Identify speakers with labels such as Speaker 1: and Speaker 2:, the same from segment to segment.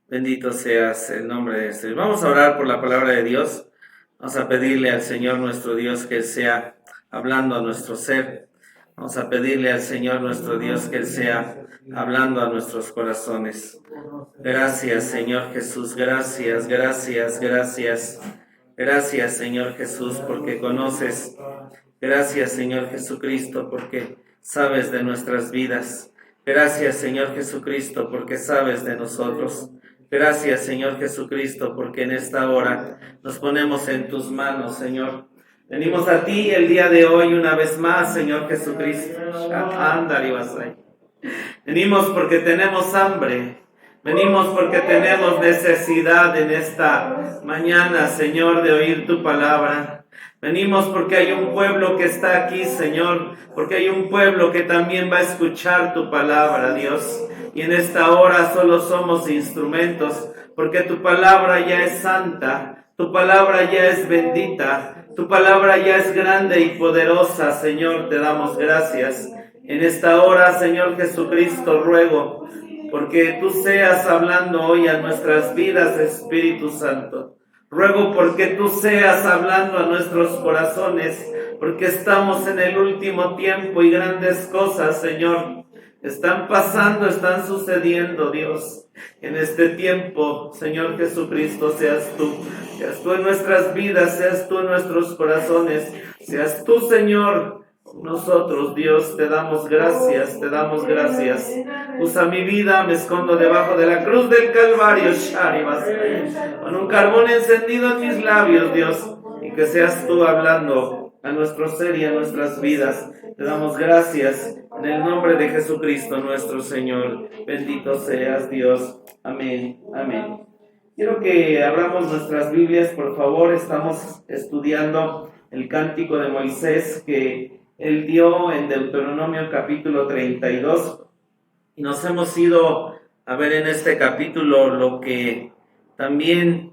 Speaker 1: Bendito seas el nombre de Señor. Vamos a orar por la palabra de Dios. Vamos a pedirle al Señor nuestro Dios que Él sea hablando a nuestro ser. Vamos a pedirle al Señor nuestro Dios que Él sea hablando a nuestros corazones. Gracias, Señor Jesús. Gracias, gracias, gracias. Gracias, Señor Jesús, porque conoces. Gracias, Señor Jesucristo, porque sabes de nuestras vidas. Gracias, Señor Jesucristo, porque sabes de nosotros. Gracias, Señor Jesucristo, porque en esta hora nos ponemos en tus manos, Señor. Venimos a ti el día de hoy una vez más, Señor Jesucristo. Venimos porque tenemos hambre. Venimos porque tenemos necesidad en esta mañana, Señor, de oír tu palabra. Venimos porque hay un pueblo que está aquí, Señor, porque hay un pueblo que también va a escuchar tu palabra, Dios. Y en esta hora solo somos instrumentos, porque tu palabra ya es santa, tu palabra ya es bendita, tu palabra ya es grande y poderosa, Señor, te damos gracias. En esta hora, Señor Jesucristo, ruego porque tú seas hablando hoy a nuestras vidas, Espíritu Santo. Ruego porque tú seas hablando a nuestros corazones, porque estamos en el último tiempo y grandes cosas, Señor, están pasando, están sucediendo, Dios. En este tiempo, Señor Jesucristo, seas tú en nuestras vidas, seas tú en nuestros corazones, seas tú, Señor. Nosotros, Dios, te damos gracias, te damos gracias. Usa mi vida, me escondo debajo de la cruz del Calvario, Sharibas, con un carbón encendido en mis labios, Dios, y que seas tú hablando a nuestro ser y a nuestras vidas. Te damos gracias en el nombre de Jesucristo, nuestro Señor. Bendito seas, Dios. Amén, amén. Quiero que abramos nuestras Biblias, por favor. Estamos estudiando el cántico de Moisés que él dio en Deuteronomio capítulo 32. Y nos hemos ido a ver en este capítulo lo que también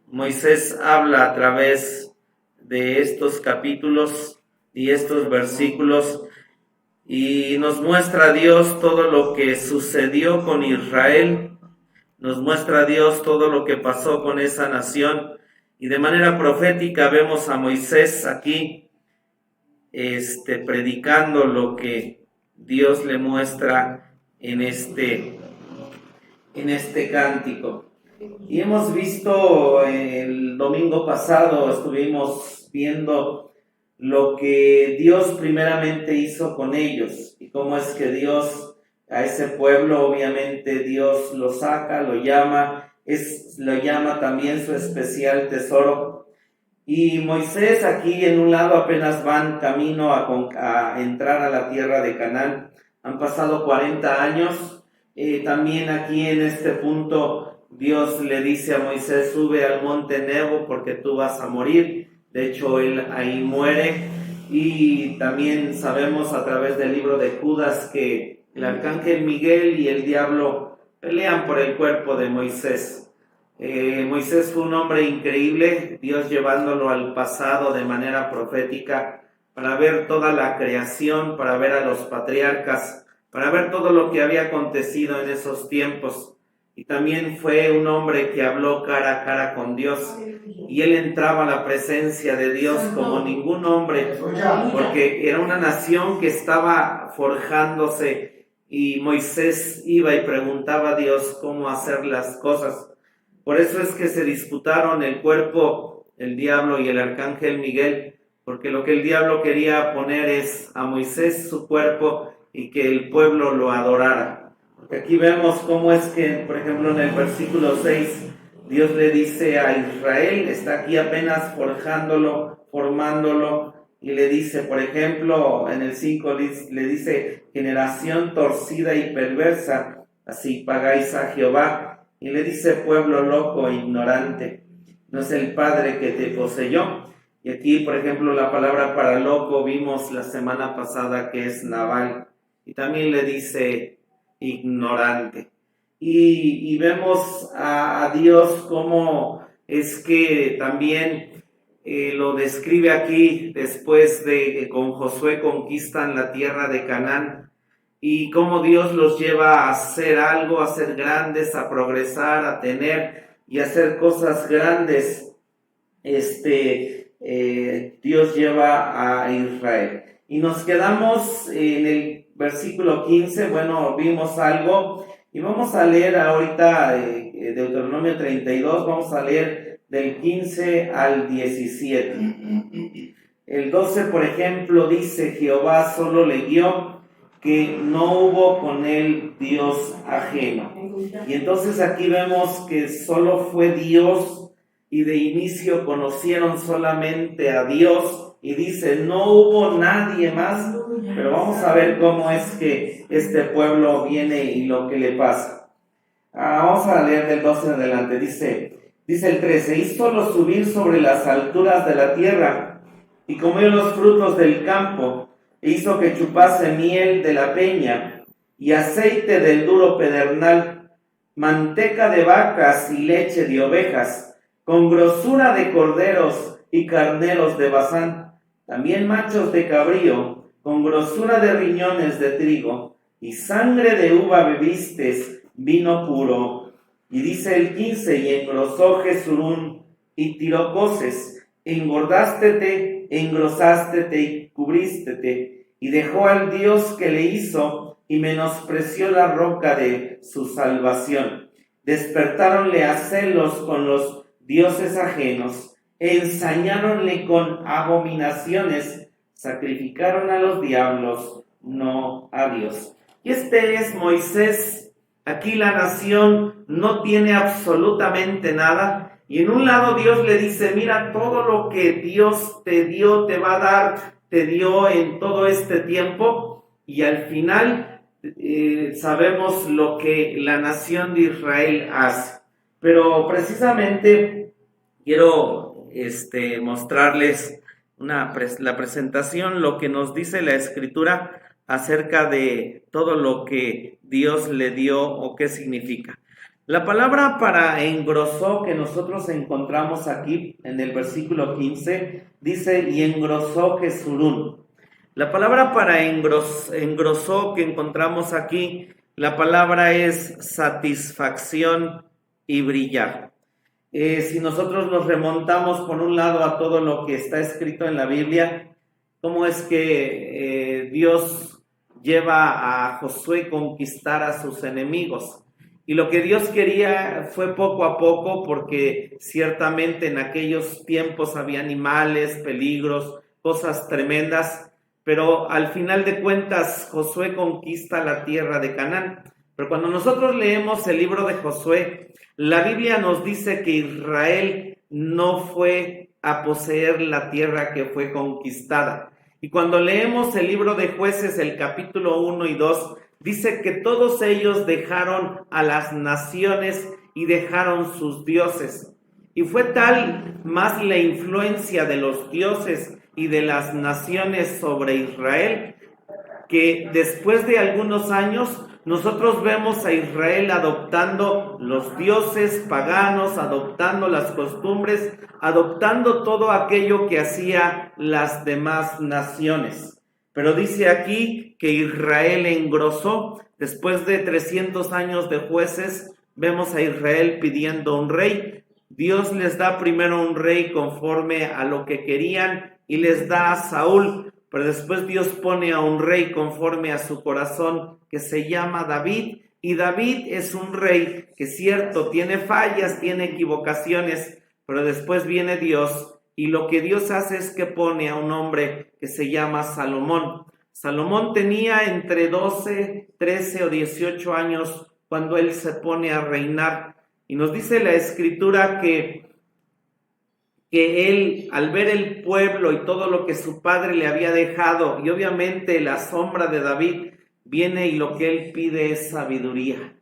Speaker 1: Moisés habla a través de estos capítulos y estos versículos. Y nos muestra a Dios todo lo que sucedió con Israel. Nos muestra a Dios todo lo que pasó con esa nación. Y de manera profética vemos a Moisés aquí predicando lo que Dios le muestra en este cántico. Y hemos visto el domingo pasado, estuvimos viendo lo que Dios primeramente hizo con ellos y cómo es que Dios a ese pueblo, obviamente Dios lo saca, lo llama también su especial tesoro. Y Moisés aquí en un lado apenas van camino a entrar a la tierra de Canaán. Han pasado 40 años. También aquí en este punto Dios le dice a Moisés, sube al monte Nebo porque tú vas a morir. De hecho, él ahí muere. Y también sabemos a través del libro de Judas que el arcángel Miguel y el diablo pelean por el cuerpo de Moisés. Moisés fue un hombre increíble, Dios llevándolo al pasado de manera profética para ver toda la creación, para ver a los patriarcas, para ver todo lo que había acontecido en esos tiempos. Y también fue un hombre que habló cara a cara con Dios y él entraba a la presencia de Dios como ningún hombre, porque era una nación que estaba forjándose y Moisés iba y preguntaba a Dios cómo hacer las cosas. Por eso es que se disputaron el cuerpo, el diablo y el arcángel Miguel, porque lo que el diablo quería poner es a Moisés su cuerpo y que el pueblo lo adorara. Porque aquí vemos cómo es que, por ejemplo, en el versículo 6, Dios le dice a Israel, está aquí apenas forjándolo, formándolo, y le dice, por ejemplo, en el 5 le dice, generación torcida y perversa, así pagáis a Jehová. Y le dice, pueblo loco e ignorante, no es el Padre que te poseyó. Y aquí, por ejemplo, la palabra para loco vimos la semana pasada que es Nabal. Y también le dice ignorante. Y vemos a Dios como es que también lo describe aquí después de que con Josué conquistan la tierra de Canaán. y cómo Dios los lleva a hacer algo, a ser grandes, a progresar, a tener y a hacer cosas grandes. Dios lleva a Israel. Y nos quedamos en el versículo 15, bueno, vimos algo, y vamos a leer ahorita Deuteronomio 32, vamos a leer del 15 al 17. El 12, por ejemplo, dice: Jehová solo le guió, que no hubo con él Dios ajeno. Y entonces aquí vemos que solo fue Dios, y de inicio conocieron solamente a Dios, y dice, no hubo nadie más. Pero vamos a ver cómo es que este pueblo viene y lo que le pasa. Vamos a leer del 12 en adelante. Dice el 13: hízolo subir sobre las alturas de la tierra, y comió los frutos del campo, e hizo que chupase miel de la peña, y aceite del duro pedernal, manteca de vacas y leche de ovejas, con grosura de corderos y carneros de Basán, también machos de cabrío, con grosura de riñones de trigo, y sangre de uva bebistes, vino puro. Y dice el 15: y engrosó Jesurún, y tiró coces, engordástete, engrosástete y cubrístete, y dejó al Dios que le hizo, y menospreció la roca de su salvación. Despertáronle a celos con los dioses ajenos, ensañáronle con abominaciones, sacrificaron a los diablos, no a Dios. Y este es Moisés. Aquí la nación no tiene absolutamente nada, y en un lado Dios le dice, mira todo lo que Dios te dio, te va a dar, te dio en todo este tiempo, y al final sabemos lo que la nación de Israel hace. Pero precisamente quiero mostrarles la presentación, lo que nos dice la Escritura acerca de todo lo que Dios le dio o qué significa. La palabra para engrosó que nosotros encontramos aquí en el versículo 15 dice, y engrosó Jesurún. La palabra para engrosó que encontramos aquí, la palabra es satisfacción y brillar. Si nosotros nos remontamos por un lado a todo lo que está escrito en la Biblia, cómo es que Dios lleva a Josué conquistar a sus enemigos. Y lo que Dios quería fue poco a poco, porque ciertamente en aquellos tiempos había animales, peligros, cosas tremendas, pero al final de cuentas Josué conquista la tierra de Canaán. Pero cuando nosotros leemos el libro de Josué, la Biblia nos dice que Israel no fue a poseer la tierra que fue conquistada. Y cuando leemos el libro de Jueces, el capítulo 1 y 2, dice que todos ellos dejaron a las naciones y dejaron sus dioses. Y fue tal más la influencia de los dioses y de las naciones sobre Israel, que después de algunos años nosotros vemos a Israel adoptando los dioses paganos, adoptando las costumbres, adoptando todo aquello que hacía las demás naciones. Pero dice aquí que Israel engrosó. Después de 300 años de jueces, vemos a Israel pidiendo un rey. Dios les da primero un rey conforme a lo que querían y les da a Saúl. Pero después Dios pone a un rey conforme a su corazón que se llama David. Y David es un rey que cierto, tiene fallas, tiene equivocaciones, pero después viene Dios y lo que Dios hace es que pone a un hombre que se llama Salomón. Salomón tenía entre 12, 13 o 18 años cuando él se pone a reinar. Y nos dice la Escritura que él, al ver el pueblo y todo lo que su padre le había dejado, y obviamente la sombra de David, viene y lo que él pide es sabiduría.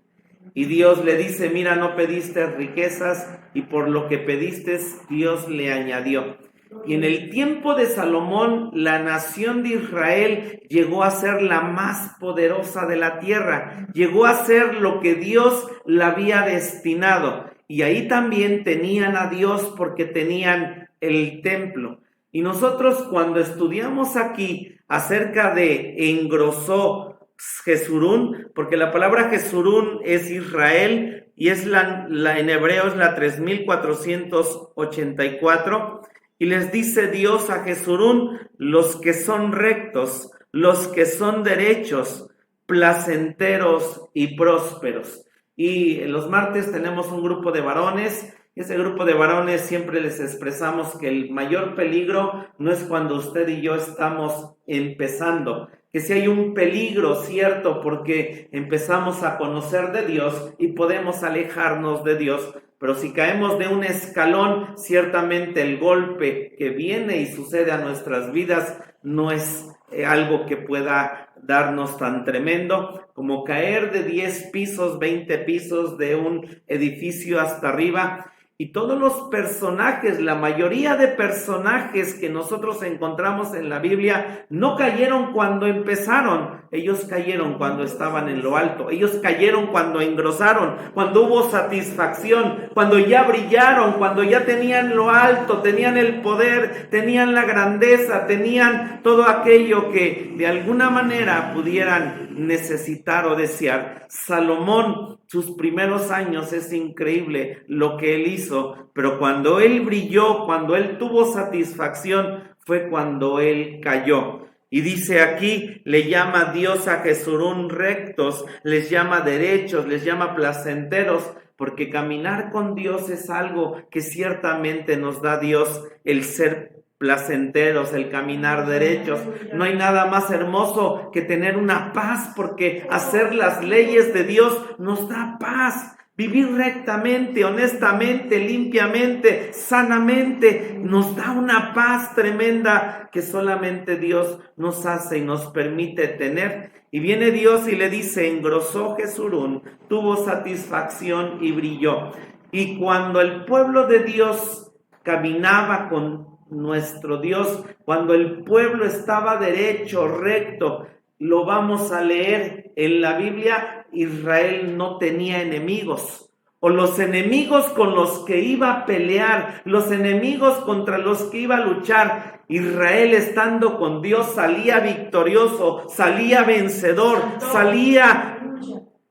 Speaker 1: Y Dios le dice, mira, no pediste riquezas, y por lo que pediste, Dios le añadió. Y en el tiempo de Salomón, la nación de Israel llegó a ser la más poderosa de la tierra, llegó a ser lo que Dios la había destinado. Y ahí también tenían a Dios porque tenían el templo. Y nosotros cuando estudiamos aquí acerca de engrosó Jesurún, porque la palabra Jesurún es Israel y es en hebreo es la 3484, y les dice Dios a Jesurún: los que son rectos, los que son derechos, placenteros y prósperos. Y los martes tenemos un grupo de varones. Ese grupo de varones siempre les expresamos que el mayor peligro no es cuando usted y yo estamos empezando, que si hay un peligro cierto porque empezamos a conocer de Dios y podemos alejarnos de Dios, pero si caemos de un escalón, ciertamente el golpe que viene y sucede a nuestras vidas no es algo que pueda darnos tan tremendo como caer de 10 pisos, 20 pisos de un edificio hasta arriba. Y todos los personajes, la mayoría de personajes que nosotros encontramos en la Biblia, no cayeron cuando empezaron, ellos cayeron cuando estaban en lo alto, ellos cayeron cuando engrosaron, cuando hubo satisfacción, cuando ya brillaron, cuando ya tenían lo alto, tenían el poder, tenían la grandeza, tenían todo aquello que de alguna manera pudieran necesitar o desear. Salomón, sus primeros años, es increíble lo que él hizo, pero cuando él brilló, cuando él tuvo satisfacción, fue cuando él cayó. Y dice aquí, le llama Dios a Jesurún rectos, les llama derechos, les llama placenteros, porque caminar con Dios es algo que ciertamente nos da Dios, el ser placenteros, el caminar derechos. No hay nada más hermoso que tener una paz, porque hacer las leyes de Dios nos da paz. Vivir rectamente, honestamente, limpiamente, sanamente, nos da una paz tremenda que solamente Dios nos hace y nos permite tener. Y viene Dios y le dice: engrosó Jesurún, tuvo satisfacción y brilló. Y cuando el pueblo de Dios caminaba con nuestro Dios, cuando el pueblo estaba derecho, recto, lo vamos a leer en la Biblia, Israel no tenía enemigos, o los enemigos con los que iba a pelear, los enemigos contra los que iba a luchar. Israel, estando con Dios, salía victorioso, salía vencedor, salía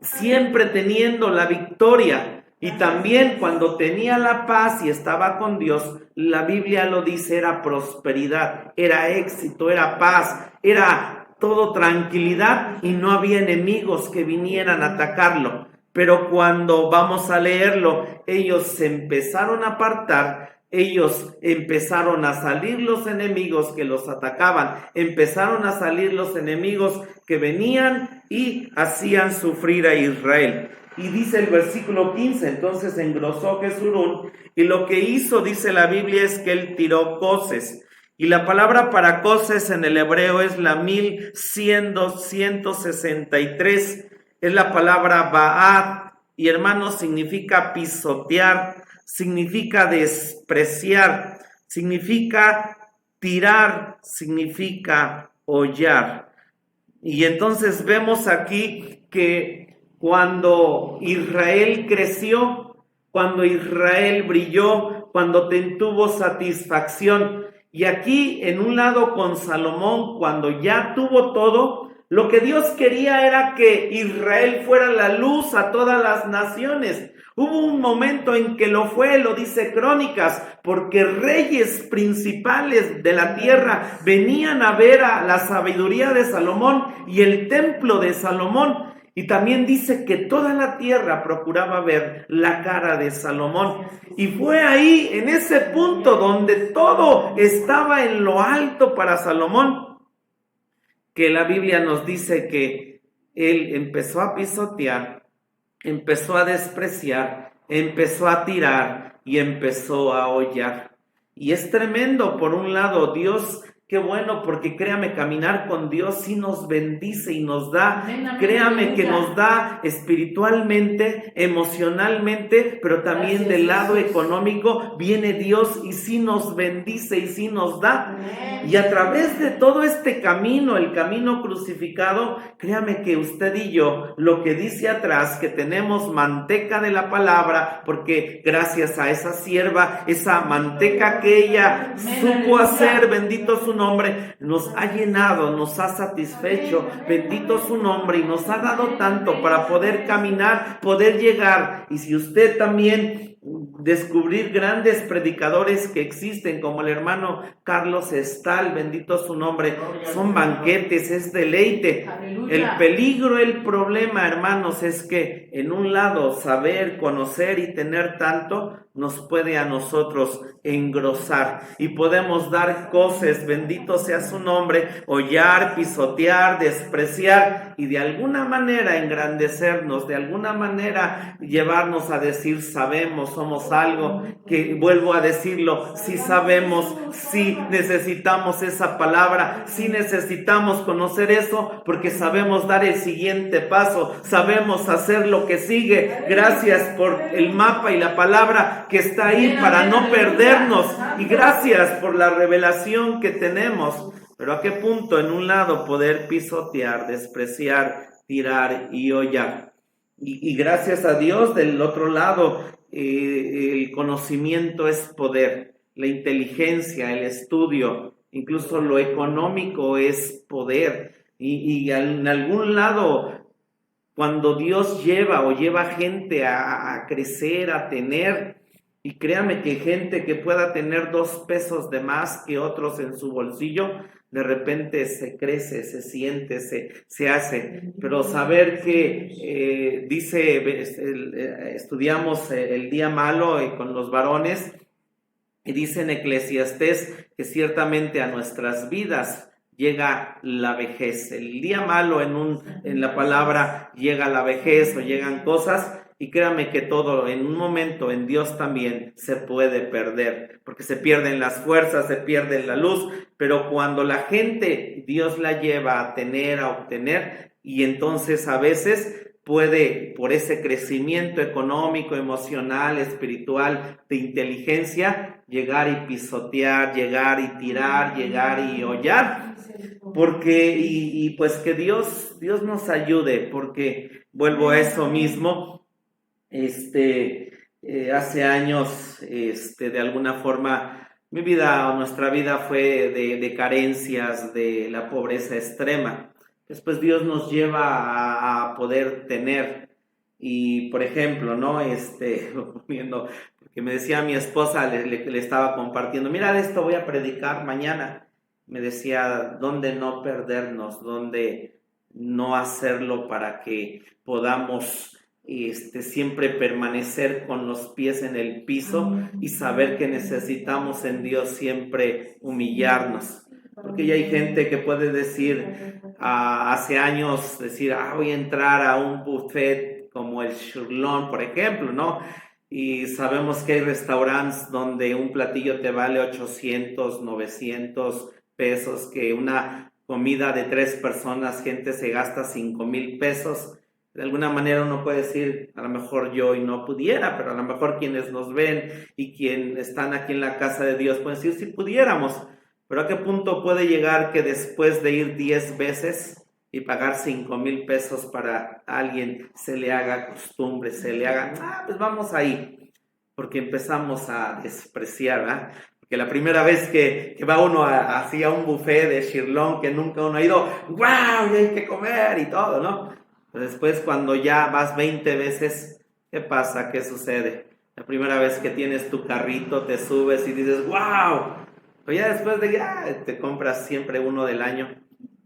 Speaker 1: siempre teniendo la victoria. Y también cuando tenía la paz y estaba con Dios, la Biblia lo dice, era prosperidad, era éxito, era paz, era todo tranquilidad y no había enemigos que vinieran a atacarlo. Pero cuando vamos a leerlo, ellos se empezaron a apartar, ellos empezaron a salir los enemigos que los atacaban, empezaron a salir los enemigos que venían y hacían sufrir a Israel. Y dice el versículo 15, entonces engrosó Jesurún, y lo que hizo, dice la Biblia, es que él tiró coces. Y la palabra para coces en el hebreo es la 1163, es la palabra ba'at, y hermanos, significa pisotear, significa despreciar, significa tirar, significa hollar. Y entonces vemos aquí que cuando Israel creció, cuando Israel brilló, cuando tuvo satisfacción, y aquí en un lado con Salomón, cuando ya tuvo todo, lo que Dios quería era que Israel fuera la luz a todas las naciones. Hubo un momento en que lo fue, lo dice Crónicas, porque reyes principales de la tierra venían a ver a la sabiduría de Salomón y el templo de Salomón. Y también dice que toda la tierra procuraba ver la cara de Salomón. Y fue ahí, en ese punto donde todo estaba en lo alto para Salomón, que la Biblia nos dice que él empezó a pisotear, empezó a despreciar, empezó a tirar y empezó a hollar. Y es tremendo, por un lado, Dios, qué bueno, porque créame, caminar con Dios sí nos bendice y nos da, créame que nos da espiritualmente, emocionalmente, pero también del lado económico viene Dios y sí nos bendice y sí nos da. Y a través de todo este camino, el camino crucificado, créame que usted y yo, lo que dice atrás, que tenemos manteca de la palabra, porque gracias a esa sierva, esa manteca que ella supo hacer, bendito su su nombre, nos ha llenado, nos ha satisfecho. Bendito su nombre, y nos ha dado tanto para poder caminar, poder llegar. Y si usted también descubrir grandes predicadores que existen, como el hermano Carlos Estal, bendito su nombre, son banquetes, es deleite. El peligro, el problema, hermanos, es que en un lado saber, conocer y tener tanto nos puede a nosotros engrosar y podemos dar cosas, bendito sea su nombre, hollar, pisotear, despreciar y de alguna manera engrandecernos, de alguna manera llevarnos a decir sabemos, somos algo, que vuelvo a decirlo, sí sabemos, sí necesitamos esa palabra, sí necesitamos conocer eso porque sabemos dar el siguiente paso, sabemos hacer lo que sigue. Gracias por el mapa y la palabra que está ahí para no perdernos, y gracias por la revelación que tenemos. Pero ¿a qué punto? En un lado poder pisotear, despreciar, tirar y hollar, y gracias a Dios del otro lado el conocimiento es poder, la inteligencia, el estudio, incluso lo económico es poder, y en algún lado cuando Dios lleva gente a crecer, a tener, y créame que gente que pueda tener 2 pesos de más que otros en su bolsillo, de repente se crece, se siente, se hace. Pero saber que estudiamos el día malo con los varones, y dice en Eclesiastés que ciertamente a nuestras vidas llega la vejez. El día malo en la palabra llega la vejez o llegan cosas, y créame que todo en un momento en Dios también se puede perder, porque se pierden las fuerzas, se pierde la luz, pero cuando la gente Dios la lleva a tener, a obtener, y entonces a veces puede, por ese crecimiento económico, emocional, espiritual, de inteligencia, llegar y pisotear, llegar y tirar, llegar y hollar, porque, y pues que Dios nos ayude, porque vuelvo a eso mismo, hace años, de alguna forma, mi vida o nuestra vida fue de carencias, de la pobreza extrema. Después Dios nos lleva a poder tener, y por ejemplo, ¿no? Porque me decía mi esposa, le estaba compartiendo, mira, de esto voy a predicar mañana. Me decía, ¿dónde no perdernos? ¿Dónde no hacerlo para que podamos siempre permanecer con los pies en el piso y saber que necesitamos en Dios siempre humillarnos? Porque ya hay gente que puede decir, hace años, decir, voy a entrar a un buffet como el Shirlón, por ejemplo, ¿no? Y sabemos que hay restaurantes donde un platillo te vale 800, 900 pesos, que una comida de 3 personas, gente se gasta 5,000 pesos. De alguna manera uno puede decir, a lo mejor yo y no pudiera, pero a lo mejor quienes nos ven y quienes están aquí en la casa de Dios pueden decir, si pudiéramos. Pero ¿a qué punto puede llegar que después de ir 10 veces y pagar 5,000 pesos para alguien se le haga costumbre, se le haga, pues vamos ahí? Porque empezamos a despreciar, ¿verdad? Porque la primera vez que va uno hacia un buffet de Shirlón que nunca uno ha ido, ¡wow! Y hay que comer y todo, ¿no? Pero después cuando ya vas 20 veces, ¿qué pasa? ¿Qué sucede? La primera vez que tienes tu carrito, te subes y dices, ¡wow! Pero ya después de que te compras siempre uno del año,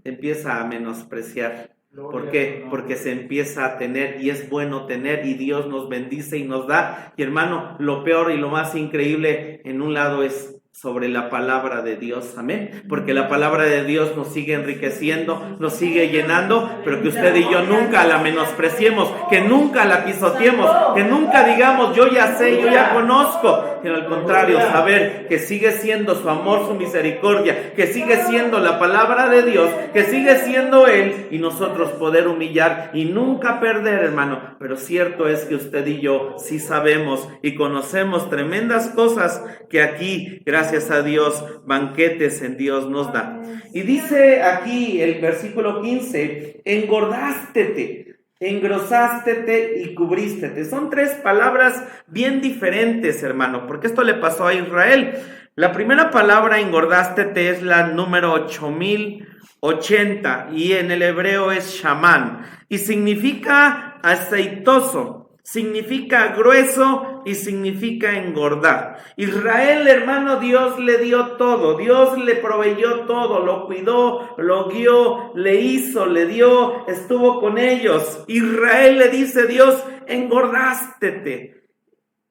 Speaker 1: te empieza a menospreciar. ¿Por qué? Porque se empieza a tener, y es bueno tener, y Dios nos bendice y nos da. Y hermano, lo peor y lo más increíble en un lado es sobre la palabra de Dios, amén, porque la palabra de Dios nos sigue enriqueciendo, nos sigue llenando, pero que usted y yo nunca la menospreciemos, que nunca la pisoteemos, que nunca digamos yo ya sé, yo ya conozco, sino al contrario, saber que sigue siendo su amor, su misericordia, que sigue siendo la palabra de Dios, que sigue siendo Él, y nosotros poder humillar y nunca perder, hermano. Pero cierto es que usted y yo sí sabemos y conocemos tremendas cosas que aquí, gracias a Dios, banquetes en Dios nos da. Y dice aquí el versículo 15, engordástete, engrosástete y cubrístete. Son 3 palabras bien diferentes, hermano, porque esto le pasó a Israel. La primera palabra engordástete es la número 8080 y en el hebreo es shamán y significa aceitoso, significa grueso y significa engordar. Israel, hermano, Dios le dio todo, Dios le proveyó todo, lo cuidó, lo guió, le hizo, le dio, estuvo con ellos. Israel le dice Dios, engordástete.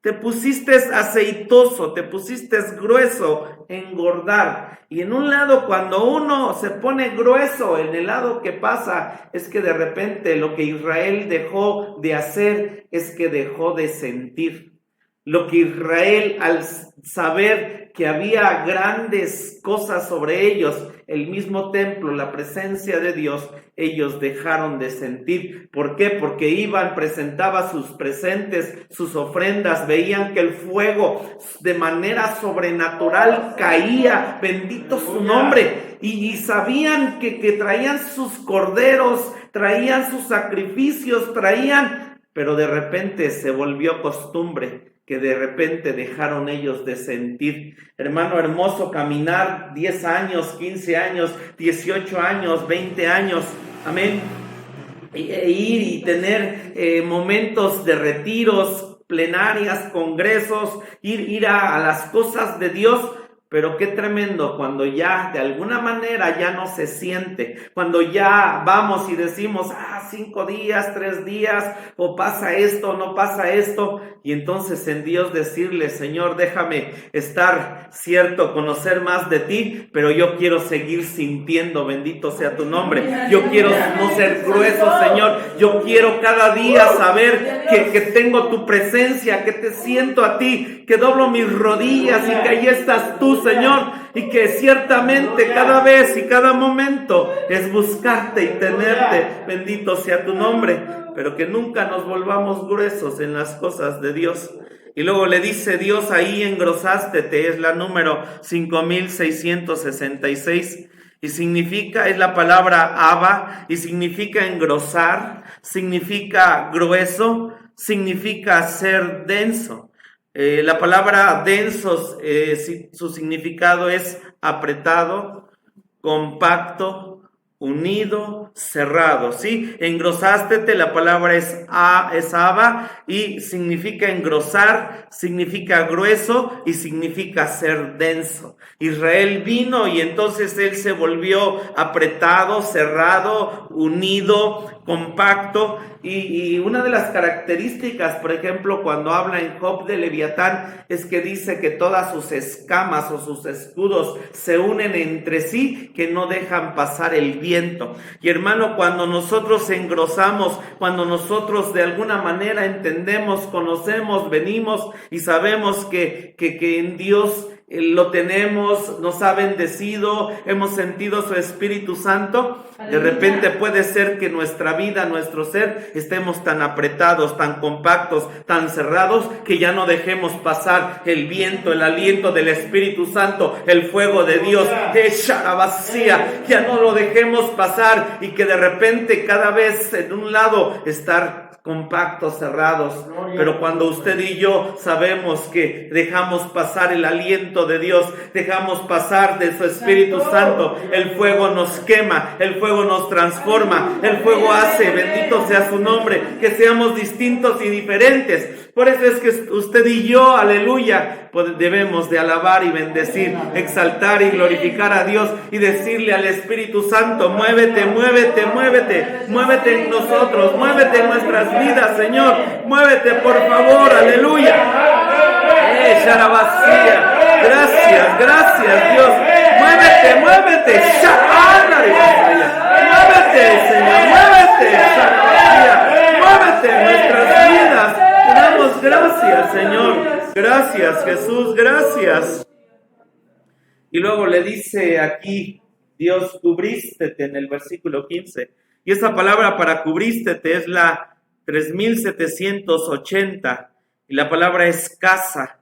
Speaker 1: Te pusiste aceitoso, te pusiste grueso, engordar. Y en un lado, cuando uno se pone grueso, en el lado que pasa es que de repente lo que Israel dejó de hacer es que dejó de sentir. Lo que Israel, al saber que había grandes cosas sobre ellos, el mismo templo, la presencia de Dios, ellos dejaron de sentir. ¿Por qué? Porque iban, presentaban sus presentes, sus ofrendas, veían que el fuego de manera sobrenatural caía, bendito su nombre, y sabían que traían sus corderos, traían sus sacrificios, pero de repente se volvió costumbre, que de repente dejaron ellos de sentir. Hermano hermoso, caminar 10 años, 15 años, 18 años, 20 años, amén, e ir y tener momentos de retiros, plenarias, congresos, ir a las cosas de Dios. Pero qué tremendo cuando ya de alguna manera ya no se siente, cuando ya vamos y decimos, 5 días, 3 días, o pasa esto, no pasa esto, y entonces en Dios decirle, Señor, déjame estar cierto, conocer más de ti, pero yo quiero seguir sintiendo, bendito sea tu nombre, yo quiero no ser grueso, Señor, yo quiero cada día saber que tengo tu presencia, que te siento a ti, que doblo mis rodillas y que ahí estás tú, Señor, y que ciertamente cada vez y cada momento es buscarte y tenerte, bendito sea tu nombre, pero que nunca nos volvamos gruesos en las cosas de Dios. Y luego le dice Dios ahí, engrosástete, es la número 5666, y significa, es la palabra Abba, y significa engrosar, significa grueso, significa ser denso. La palabra densos, su significado es apretado, compacto, unido, cerrado, ¿sí? Engrosástete, la palabra es Abba y significa engrosar, significa grueso y significa ser denso. Israel vino y entonces él se volvió apretado, cerrado, unido, compacto. Y una de las características, por ejemplo, cuando habla en Job de Leviatán, es que dice que todas sus escamas o sus escudos se unen entre sí, que no dejan pasar el viento. Y hermano, cuando nosotros engrosamos, cuando nosotros de alguna manera entendemos, conocemos, venimos y sabemos que en Dios lo tenemos, nos ha bendecido, hemos sentido su Espíritu Santo, de repente puede ser que nuestra vida, nuestro ser, estemos tan apretados, tan compactos, tan cerrados, que ya no dejemos pasar el viento, el aliento del Espíritu Santo, el fuego de Dios, ya no lo dejemos pasar, y que de repente cada vez en un lado estar compactos, cerrados. Pero cuando usted y yo sabemos que dejamos pasar el aliento de Dios, dejamos pasar de su Espíritu Santo, el fuego nos quema, el fuego nos transforma, el fuego hace, bendito sea su nombre, que seamos distintos y diferentes. Por eso es que usted y yo, aleluya, debemos de alabar y bendecir, exaltar y glorificar a Dios y decirle al Espíritu Santo, muévete, muévete, muévete, muévete en nosotros, muévete en nuestras vidas, Señor, muévete por favor, aleluya. Gracias, gracias Dios, muévete, muévete, muévete, Señor, muévete, muévete en nuestras vidas. Damos gracias, Señor. Gracias, Jesús, gracias. Y luego le dice aquí, Dios, cubrístete en el versículo 15. Y esa palabra para cubrístete es la 3780. Y la palabra es casa.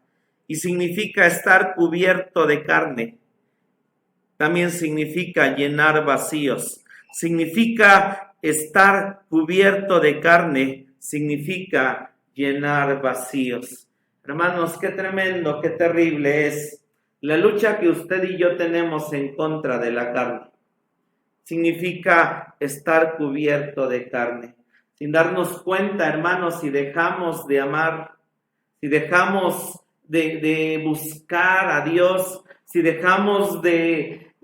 Speaker 1: Y significa estar cubierto de carne. También significa llenar vacíos. Significa estar cubierto de carne. Significa llenar vacíos. Hermanos, qué tremendo, qué terrible es La lucha que usted y yo tenemos en contra de la carne significa estar cubierto de carne. Sin darnos cuenta, hermanos, si dejamos de amar, si dejamos de buscar a Dios, si dejamos de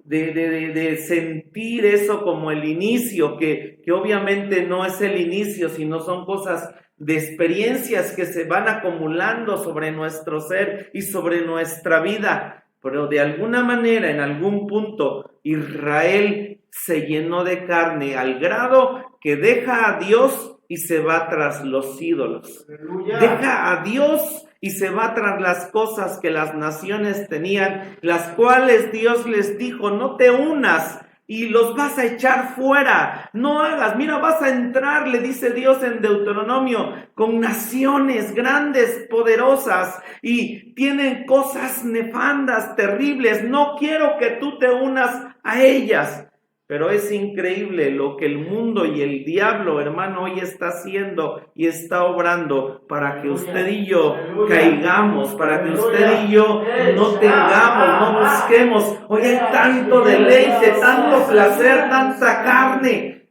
Speaker 1: sentir eso como el inicio, que obviamente no es el inicio, sino son cosas de experiencias que se van acumulando sobre nuestro ser y sobre nuestra vida. Pero de alguna manera, en algún punto, Israel se llenó de carne al grado que deja a Dios y se va tras los ídolos. ¡Aleluya! Deja a Dios y se va tras las cosas que las naciones tenían, las cuales Dios les dijo: no te unas y los vas a echar fuera, no hagas, mira, vas a entrar, le dice Dios en Deuteronomio, con naciones grandes, poderosas, y tienen cosas nefandas, terribles, no quiero que tú te unas a ellas. Pero es increíble lo que el mundo y el diablo, hermano, hoy está haciendo y está obrando para que usted y yo caigamos, para que usted y yo no tengamos, no busquemos. Hoy hay tanto deleite, tanto placer, tanta carne,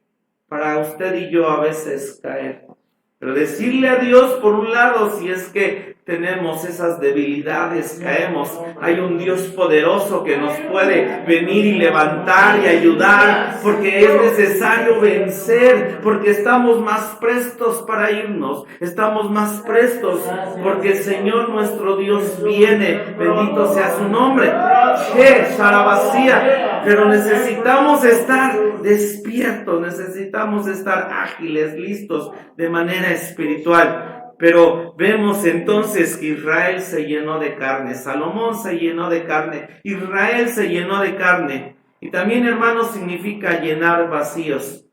Speaker 1: para usted y yo a veces caer. Pero decirle a Dios, por un lado, si es que tenemos esas debilidades, caemos, hay un Dios poderoso que nos puede venir y levantar y ayudar, porque es necesario vencer, porque estamos más prestos para irnos, estamos más prestos, porque el Señor nuestro Dios viene, bendito sea su nombre. Pero necesitamos estar despiertos, necesitamos estar ágiles, listos de manera espiritual. Pero vemos entonces que Israel se llenó de carne, Salomón se llenó de carne, Israel se llenó de carne. Y también, hermanos, significa llenar vacíos.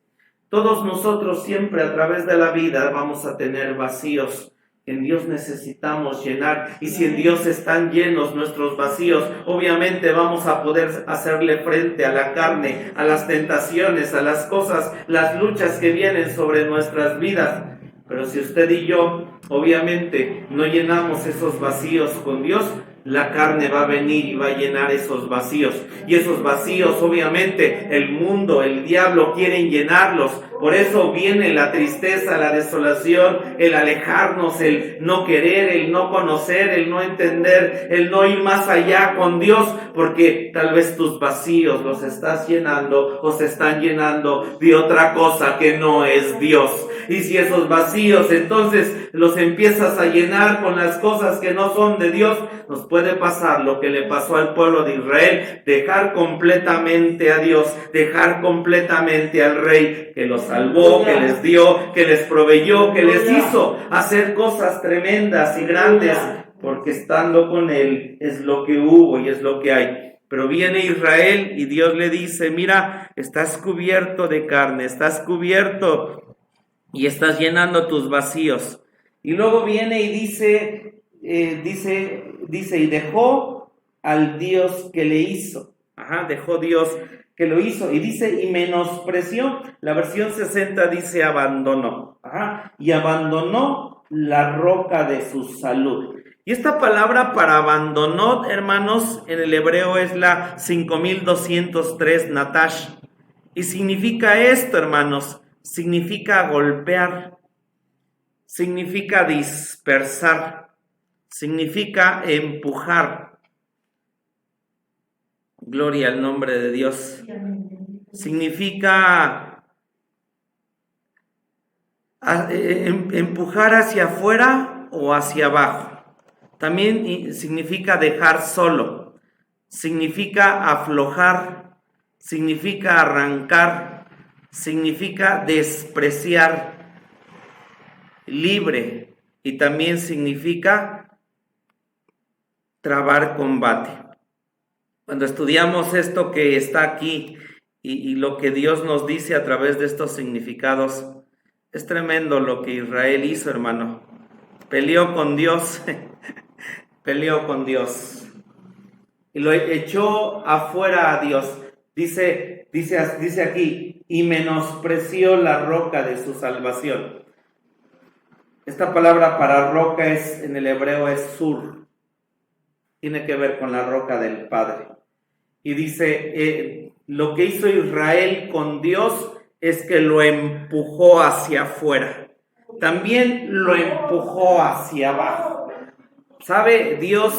Speaker 1: Todos nosotros siempre a través de la vida vamos a tener vacíos. En Dios necesitamos llenar, y si en Dios están llenos nuestros vacíos, obviamente vamos a poder hacerle frente a la carne, a las tentaciones, a las cosas, las luchas que vienen sobre nuestras vidas. Pero si usted y yo, obviamente, no llenamos esos vacíos con Dios, la carne va a venir y va a llenar esos vacíos. Y esos vacíos, obviamente, el mundo, el diablo quieren llenarlos. Por eso viene la tristeza, la desolación, el alejarnos, el no querer, el no conocer, el no entender, el no ir más allá con Dios, porque tal vez tus vacíos los estás llenando o se están llenando de otra cosa que no es Dios. Y si esos vacíos entonces los empiezas a llenar con las cosas que no son de Dios, nos puede pasar lo que le pasó al pueblo de Israel: dejar completamente a Dios, dejar completamente al Rey que los salvó, que les dio, que les proveyó, que les hizo hacer cosas tremendas y grandes, porque estando con Él es lo que hubo y es lo que hay. Pero viene Israel y Dios le dice: mira, estás cubierto de carne, estás cubierto y estás llenando tus vacíos. Y luego viene y dice, y dejó al Dios que le hizo. Dejó Dios que lo hizo. Y dice, y menospreció. La versión 60 dice abandonó. Y abandonó la roca de su salud. Y esta palabra para abandonó, hermanos, en el hebreo es la 5203 Natash. Y significa esto, hermanos. Significa golpear, significa dispersar, significa empujar. Gloria al nombre de Dios. Significa empujar hacia afuera o hacia abajo. También significa dejar solo, significa aflojar, significa arrancar, significa despreciar, libre, y también significa trabar combate. Cuando estudiamos esto que está aquí y lo que Dios nos dice a través de estos significados, es tremendo lo que Israel hizo, hermano. Peleó con Dios, peleó con Dios y lo echó afuera a Dios. Dice aquí, y menospreció la roca de su salvación. Esta palabra para roca en el hebreo es sur. tiene que ver con la roca del Padre. Y dice, lo que hizo Israel con Dios es que lo empujó hacia afuera. También lo empujó hacia abajo. ¿Sabe Dios?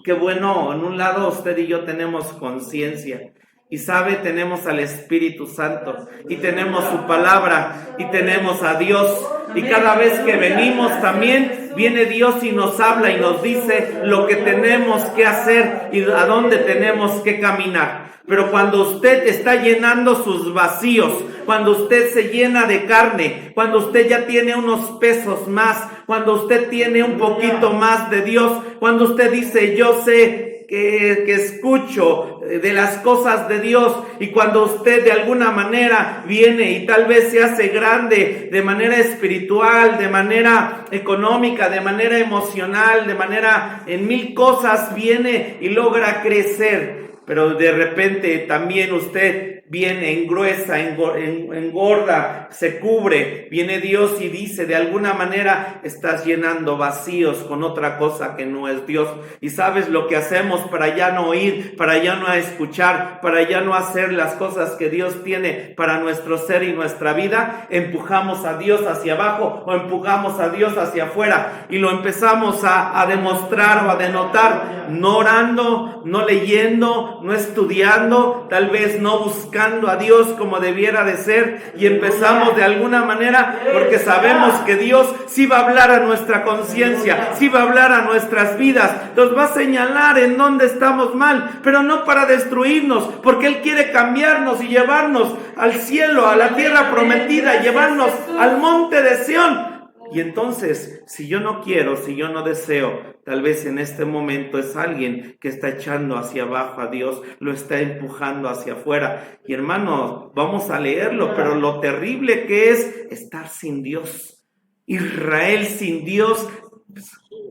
Speaker 1: Qué bueno, en un lado usted y yo tenemos conciencia. Y sabe, tenemos al Espíritu Santo. Y tenemos su palabra. Y tenemos a Dios. Y cada vez que venimos también viene Dios y nos habla y nos dice lo que tenemos que hacer y a dónde tenemos que caminar. Pero cuando usted está llenando sus vacíos, cuando usted se llena de carne, cuando usted ya tiene unos pesos más, cuando usted tiene un poquito más de Dios, cuando usted dice, yo sé que escucho de las cosas de Dios, y cuando usted de alguna manera viene y tal vez se hace grande de manera espiritual, de manera económica, de manera emocional, de manera en mil cosas, viene y logra crecer. Pero de repente también usted viene, engruesa, engorda, se cubre, viene Dios y dice, de alguna manera estás llenando vacíos con otra cosa que no es Dios. Y sabes lo que hacemos para ya no oír, para ya no escuchar, para ya no hacer las cosas que Dios tiene para nuestro ser y nuestra vida. Empujamos a Dios hacia abajo o empujamos a Dios hacia afuera y lo empezamos a demostrar o a denotar, no orando, no leyendo, no estudiando, tal vez no buscando a Dios como debiera de ser, y empezamos de alguna manera porque sabemos que Dios sí va a hablar a nuestra conciencia, sí va a hablar a nuestras vidas, nos va a señalar en dónde estamos mal, pero no para destruirnos, porque Él quiere cambiarnos y llevarnos al cielo, a la tierra prometida, llevarnos al monte de Sión. Y entonces, si yo no quiero, si yo no deseo, tal vez en este momento es alguien que está echando hacia abajo a Dios, lo está empujando hacia afuera. Y hermanos, vamos a leerlo, pero lo terrible que es estar sin Dios. Israel sin Dios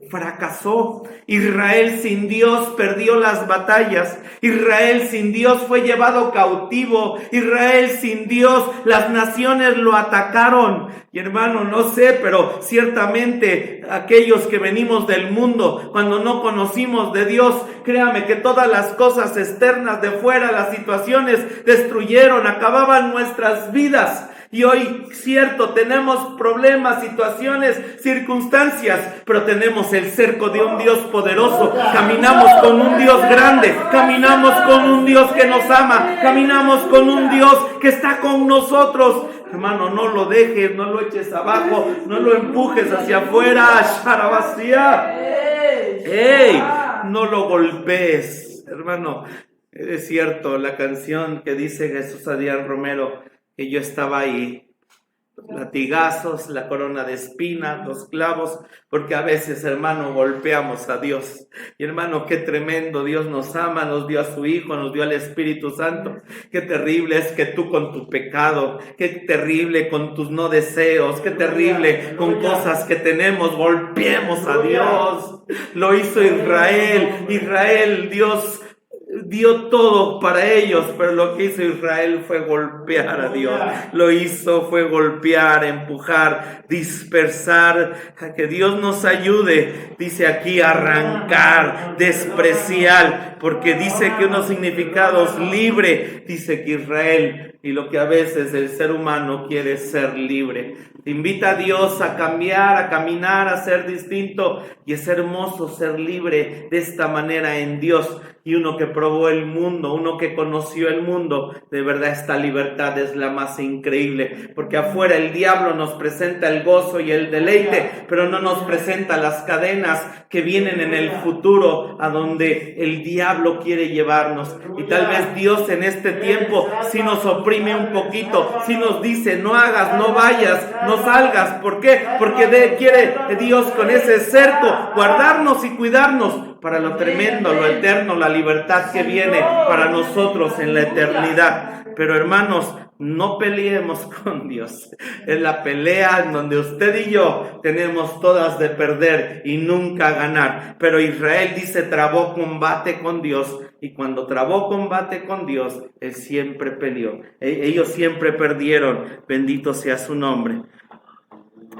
Speaker 1: fracasó. Israel sin Dios perdió las batallas. Israel sin Dios fue llevado cautivo. Israel sin Dios, las naciones lo atacaron. Y hermano, no sé, pero ciertamente aquellos que venimos del mundo, cuando no conocimos de Dios, créame que todas las cosas externas de fuera, las situaciones destruyeron, acababan nuestras vidas. Y hoy, cierto, tenemos problemas, situaciones, circunstancias, pero tenemos el cerco de un Dios poderoso. Caminamos con un Dios grande, caminamos con un Dios que nos ama, caminamos con un Dios que está con nosotros. Hermano, no lo dejes, no lo eches abajo, no lo empujes hacia afuera. ¡Sharabasía! ¡Ey! No lo golpees, hermano. Es cierto, la canción que dice Jesús Adrián Romero, que yo estaba ahí, los latigazos, la corona de espinas, los clavos, porque a veces, hermano, golpeamos a Dios. Y hermano, qué tremendo, Dios nos ama, nos dio a su Hijo, nos dio al Espíritu Santo. Qué terrible es que tú con tu pecado, qué terrible con tus no deseos, qué terrible con cosas que tenemos, golpeemos a Dios. Lo hizo Israel, Dios dio todo para ellos, pero lo que hizo Israel fue golpear a Dios. Lo hizo fue golpear, empujar, dispersar. A que Dios nos ayude, dice aquí, arrancar, despreciar, porque dice que unos significados libre, dice que Israel, y lo que a veces el ser humano quiere es ser libre. Te invita a Dios a cambiar, a caminar, a ser distinto, y es hermoso ser libre de esta manera en Dios. Y uno que probó el mundo, uno que conoció el mundo, de verdad esta libertad es la más increíble, porque afuera el diablo nos presenta el gozo y el deleite, pero no nos presenta las cadenas que vienen en el futuro, a donde el diablo quiere llevarnos. Y tal vez Dios en este tiempo sí nos oprime un poquito, sí nos dice, no hagas, no vayas, no salgas. ¿Por qué? Porque quiere Dios con ese cerco guardarnos y cuidarnos para lo tremendo, lo eterno, la libertad que viene para nosotros en la eternidad. Pero hermanos, no peleemos con Dios. Es la pelea en donde usted y yo tenemos todas de perder y nunca ganar. Pero Israel dice, trabó combate con Dios. Y cuando trabó combate con Dios, Él siempre peleó. Ellos siempre perdieron. Bendito sea su nombre.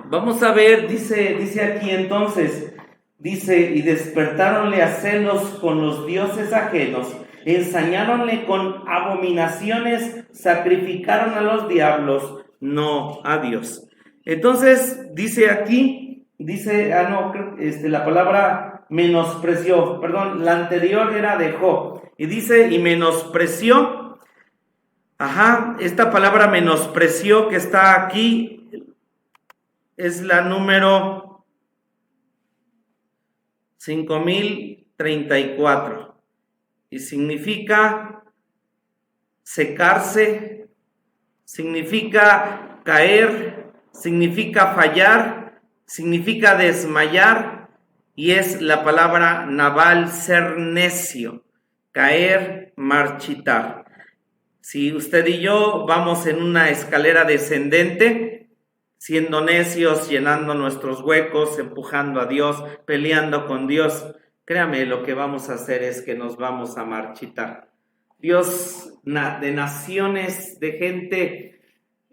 Speaker 1: Vamos a ver, dice aquí entonces, Dice, y despertáronle a celos con los dioses ajenos, ensañáronle con abominaciones, sacrificaron a los diablos, no a Dios. Entonces, dice aquí, la palabra menospreció, perdón, la anterior era dejó, y dice, y menospreció, esta palabra menospreció que está aquí, es la número 5034 y significa secarse, significa caer, significa fallar, significa desmayar y es la palabra naval, ser necio, caer, marchitar. Si usted y yo vamos en una escalera descendente, siendo necios, llenando nuestros huecos, empujando a Dios, peleando con Dios, créame, lo que vamos a hacer es que nos vamos a marchitar. Dios de naciones, de gente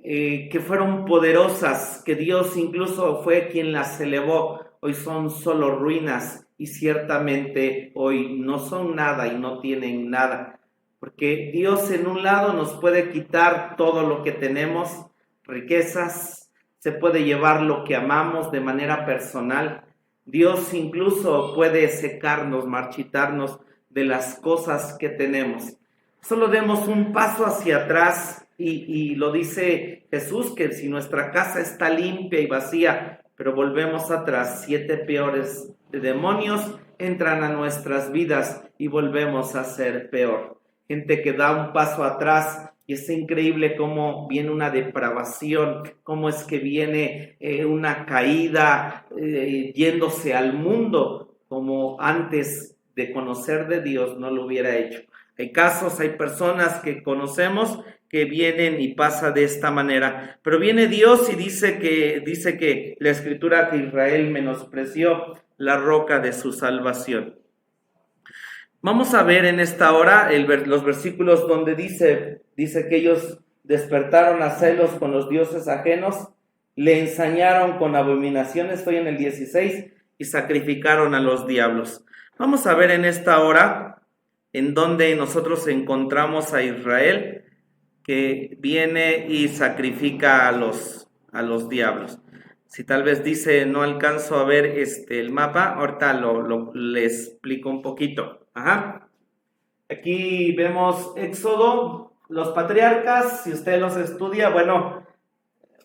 Speaker 1: que fueron poderosas, que Dios incluso fue quien las elevó, hoy son solo ruinas y ciertamente hoy no son nada y no tienen nada. Porque Dios en un lado nos puede quitar todo lo que tenemos, riquezas, se puede llevar lo que amamos de manera personal. Dios incluso puede secarnos, marchitarnos de las cosas que tenemos. Solo demos un paso hacia atrás y lo dice Jesús, que si nuestra casa está limpia y vacía, pero volvemos atrás, 7 peores de demonios entran a nuestras vidas y volvemos a ser peor. Gente que da un paso atrás y es increíble cómo viene una depravación, cómo es que viene una caída yéndose al mundo como antes de conocer de Dios no lo hubiera hecho. Hay casos, hay personas que conocemos que vienen y pasa de esta manera, pero viene Dios y dice que la Escritura que Israel menospreció la roca de su salvación. Vamos a ver en esta hora los versículos donde dice que ellos despertaron a celos con los dioses ajenos, le ensañaron con abominaciones, estoy en el 16, y sacrificaron a los diablos. Vamos a ver en esta hora en donde nosotros encontramos a Israel que viene y sacrifica a los diablos. Si tal vez dice, no alcanzo a ver el mapa, ahorita le explico un poquito. Aquí vemos Éxodo, los patriarcas, si usted los estudia, bueno,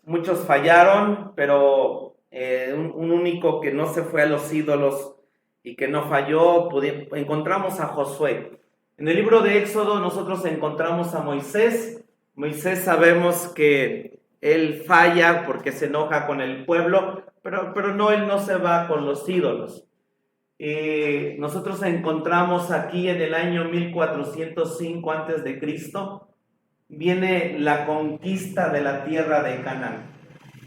Speaker 1: muchos fallaron, pero un único que no se fue a los ídolos y que no falló, encontramos a Josué. En el libro de Éxodo nosotros encontramos a Moisés. Moisés sabemos que él falla porque se enoja con el pueblo, pero no, él no se va con los ídolos. Nosotros encontramos aquí en el año 1405 a.C., viene la conquista de la tierra de Canaán.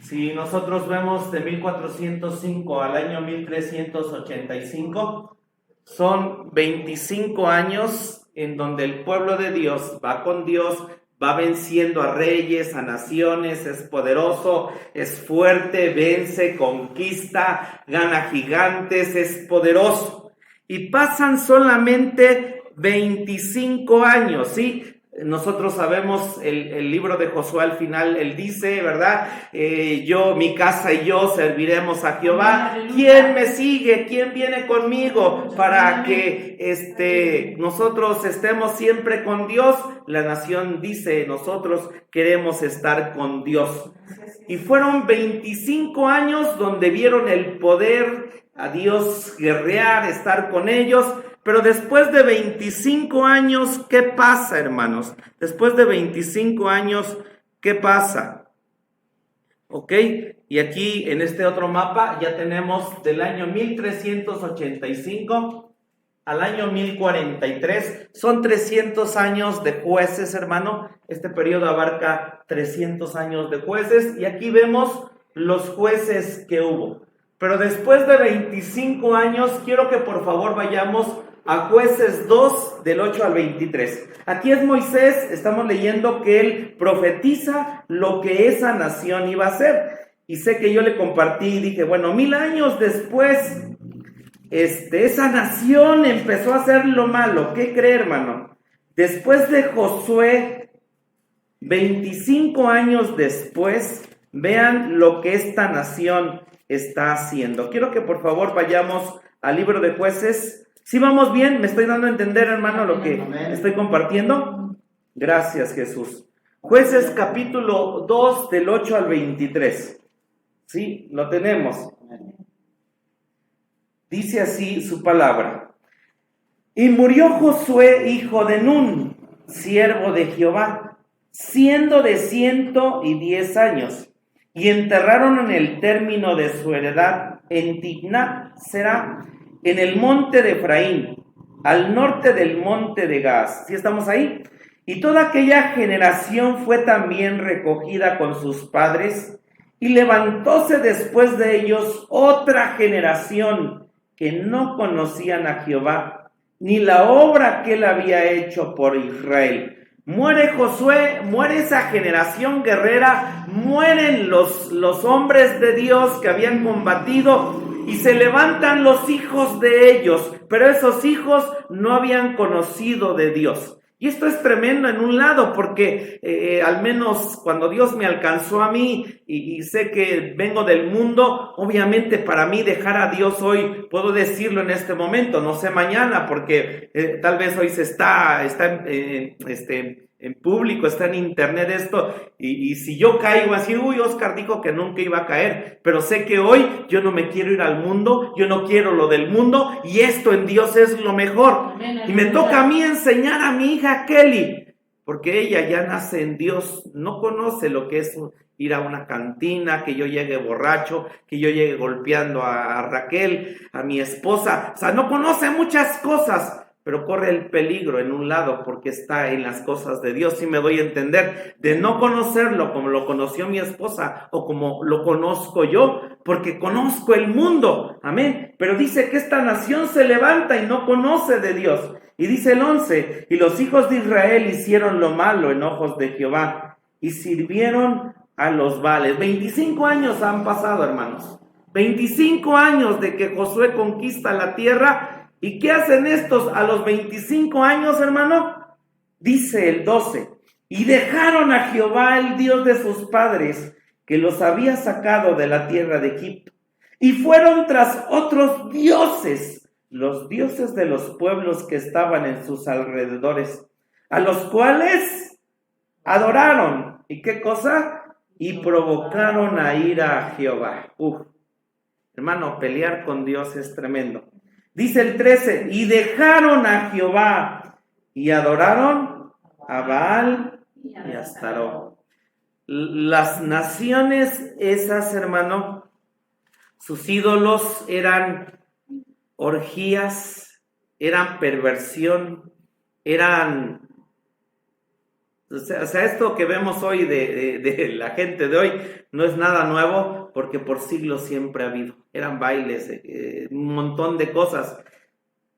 Speaker 1: Si nosotros vemos de 1405 al año 1385, son 25 años en donde el pueblo de Dios va con Dios, va venciendo a reyes, a naciones, es poderoso, es fuerte, vence, conquista, gana gigantes, es poderoso. Y pasan solamente 25 años, ¿sí? Nosotros sabemos el libro de Josué al final, él dice, ¿verdad? Mi casa y yo serviremos a Jehová. ¿Quién me sigue? ¿Quién viene conmigo para que nosotros estemos siempre con Dios? La nación dice, nosotros queremos estar con Dios. Y fueron 25 años donde vieron el poder a Dios guerrear, estar con ellos. Pero después de 25 años, ¿qué pasa, hermanos? Después de 25 años, ¿qué pasa? ¿Ok? Y aquí en este otro mapa ya tenemos del año 1385 al año 1043. Son 300 años de jueces, hermano. Este periodo abarca 300 años de jueces. Y aquí vemos los jueces que hubo. Pero después de 25 años, quiero que por favor vayamos a Jueces 2, del 8 al 23. Aquí es Moisés, estamos leyendo que él profetiza lo que esa nación iba a hacer. Y sé que yo le compartí y dije, bueno, 1000 años después esa nación empezó a hacer lo malo. ¿Qué cree, hermano? Después de Josué, 25 años después, vean lo que esta nación está haciendo. Quiero que por favor vayamos al libro de Jueces. ¿Sí vamos bien? ¿Me estoy dando a entender, hermano, lo que estoy compartiendo? Gracias, Jesús. Jueces capítulo 2 del 8 al 23. Sí, lo tenemos. Dice así su palabra. Y murió Josué, hijo de Nun, siervo de Jehová, siendo de 110 años, y enterraron en el término de su heredad en Timnat Será, en el monte de Efraín, al norte del monte de Gaas. ¿Sí estamos ahí? Y toda aquella generación fue también recogida con sus padres, y levantóse después de ellos otra generación que no conocían a Jehová, ni la obra que él había hecho por Israel. Muere Josué, muere esa generación guerrera, mueren los hombres de Dios que habían combatido, y se levantan los hijos de ellos, pero esos hijos no habían conocido de Dios. Y esto es tremendo en un lado, porque al menos cuando Dios me alcanzó a mí y sé que vengo del mundo, obviamente para mí dejar a Dios hoy, puedo decirlo en este momento, no sé mañana, porque tal vez hoy se está en público, está en internet esto, y si yo caigo así, Oscar dijo que nunca iba a caer, pero sé que hoy yo no me quiero ir al mundo, yo no quiero lo del mundo, y esto en Dios es lo mejor. Y me toca a mí enseñar a mi hija Kelly, porque ella ya nace en Dios, no conoce lo que es ir a una cantina, que yo llegue borracho, que yo llegue golpeando a Raquel, a mi esposa, o sea, no conoce muchas cosas, pero corre el peligro en un lado porque está en las cosas de Dios. Si me doy a entender, de no conocerlo como lo conoció mi esposa o como lo conozco yo, porque conozco el mundo, amén. Pero dice que esta nación se levanta y no conoce de Dios. Y dice el 11, y los hijos de Israel hicieron lo malo en ojos de Jehová y sirvieron a los Baales. 25 años han pasado, hermanos. 25 años de que Josué conquista la tierra. ¿Y qué hacen estos a los 25 años, hermano? Dice el 12, y dejaron a Jehová, el Dios de sus padres, que los había sacado de la tierra de Egipto, y fueron tras otros dioses, los dioses de los pueblos que estaban en sus alrededores, a los cuales adoraron. ¿Y qué cosa? Y provocaron a ira a Jehová. Hermano, pelear con Dios es tremendo. Dice el 13, y dejaron a Jehová y adoraron a Baal y a Astarot. Las naciones esas, hermano, sus ídolos eran orgías, eran perversión, eran... O sea, esto que vemos hoy de la gente de hoy no es nada nuevo, porque por siglos siempre ha habido. Eran bailes, un montón de cosas.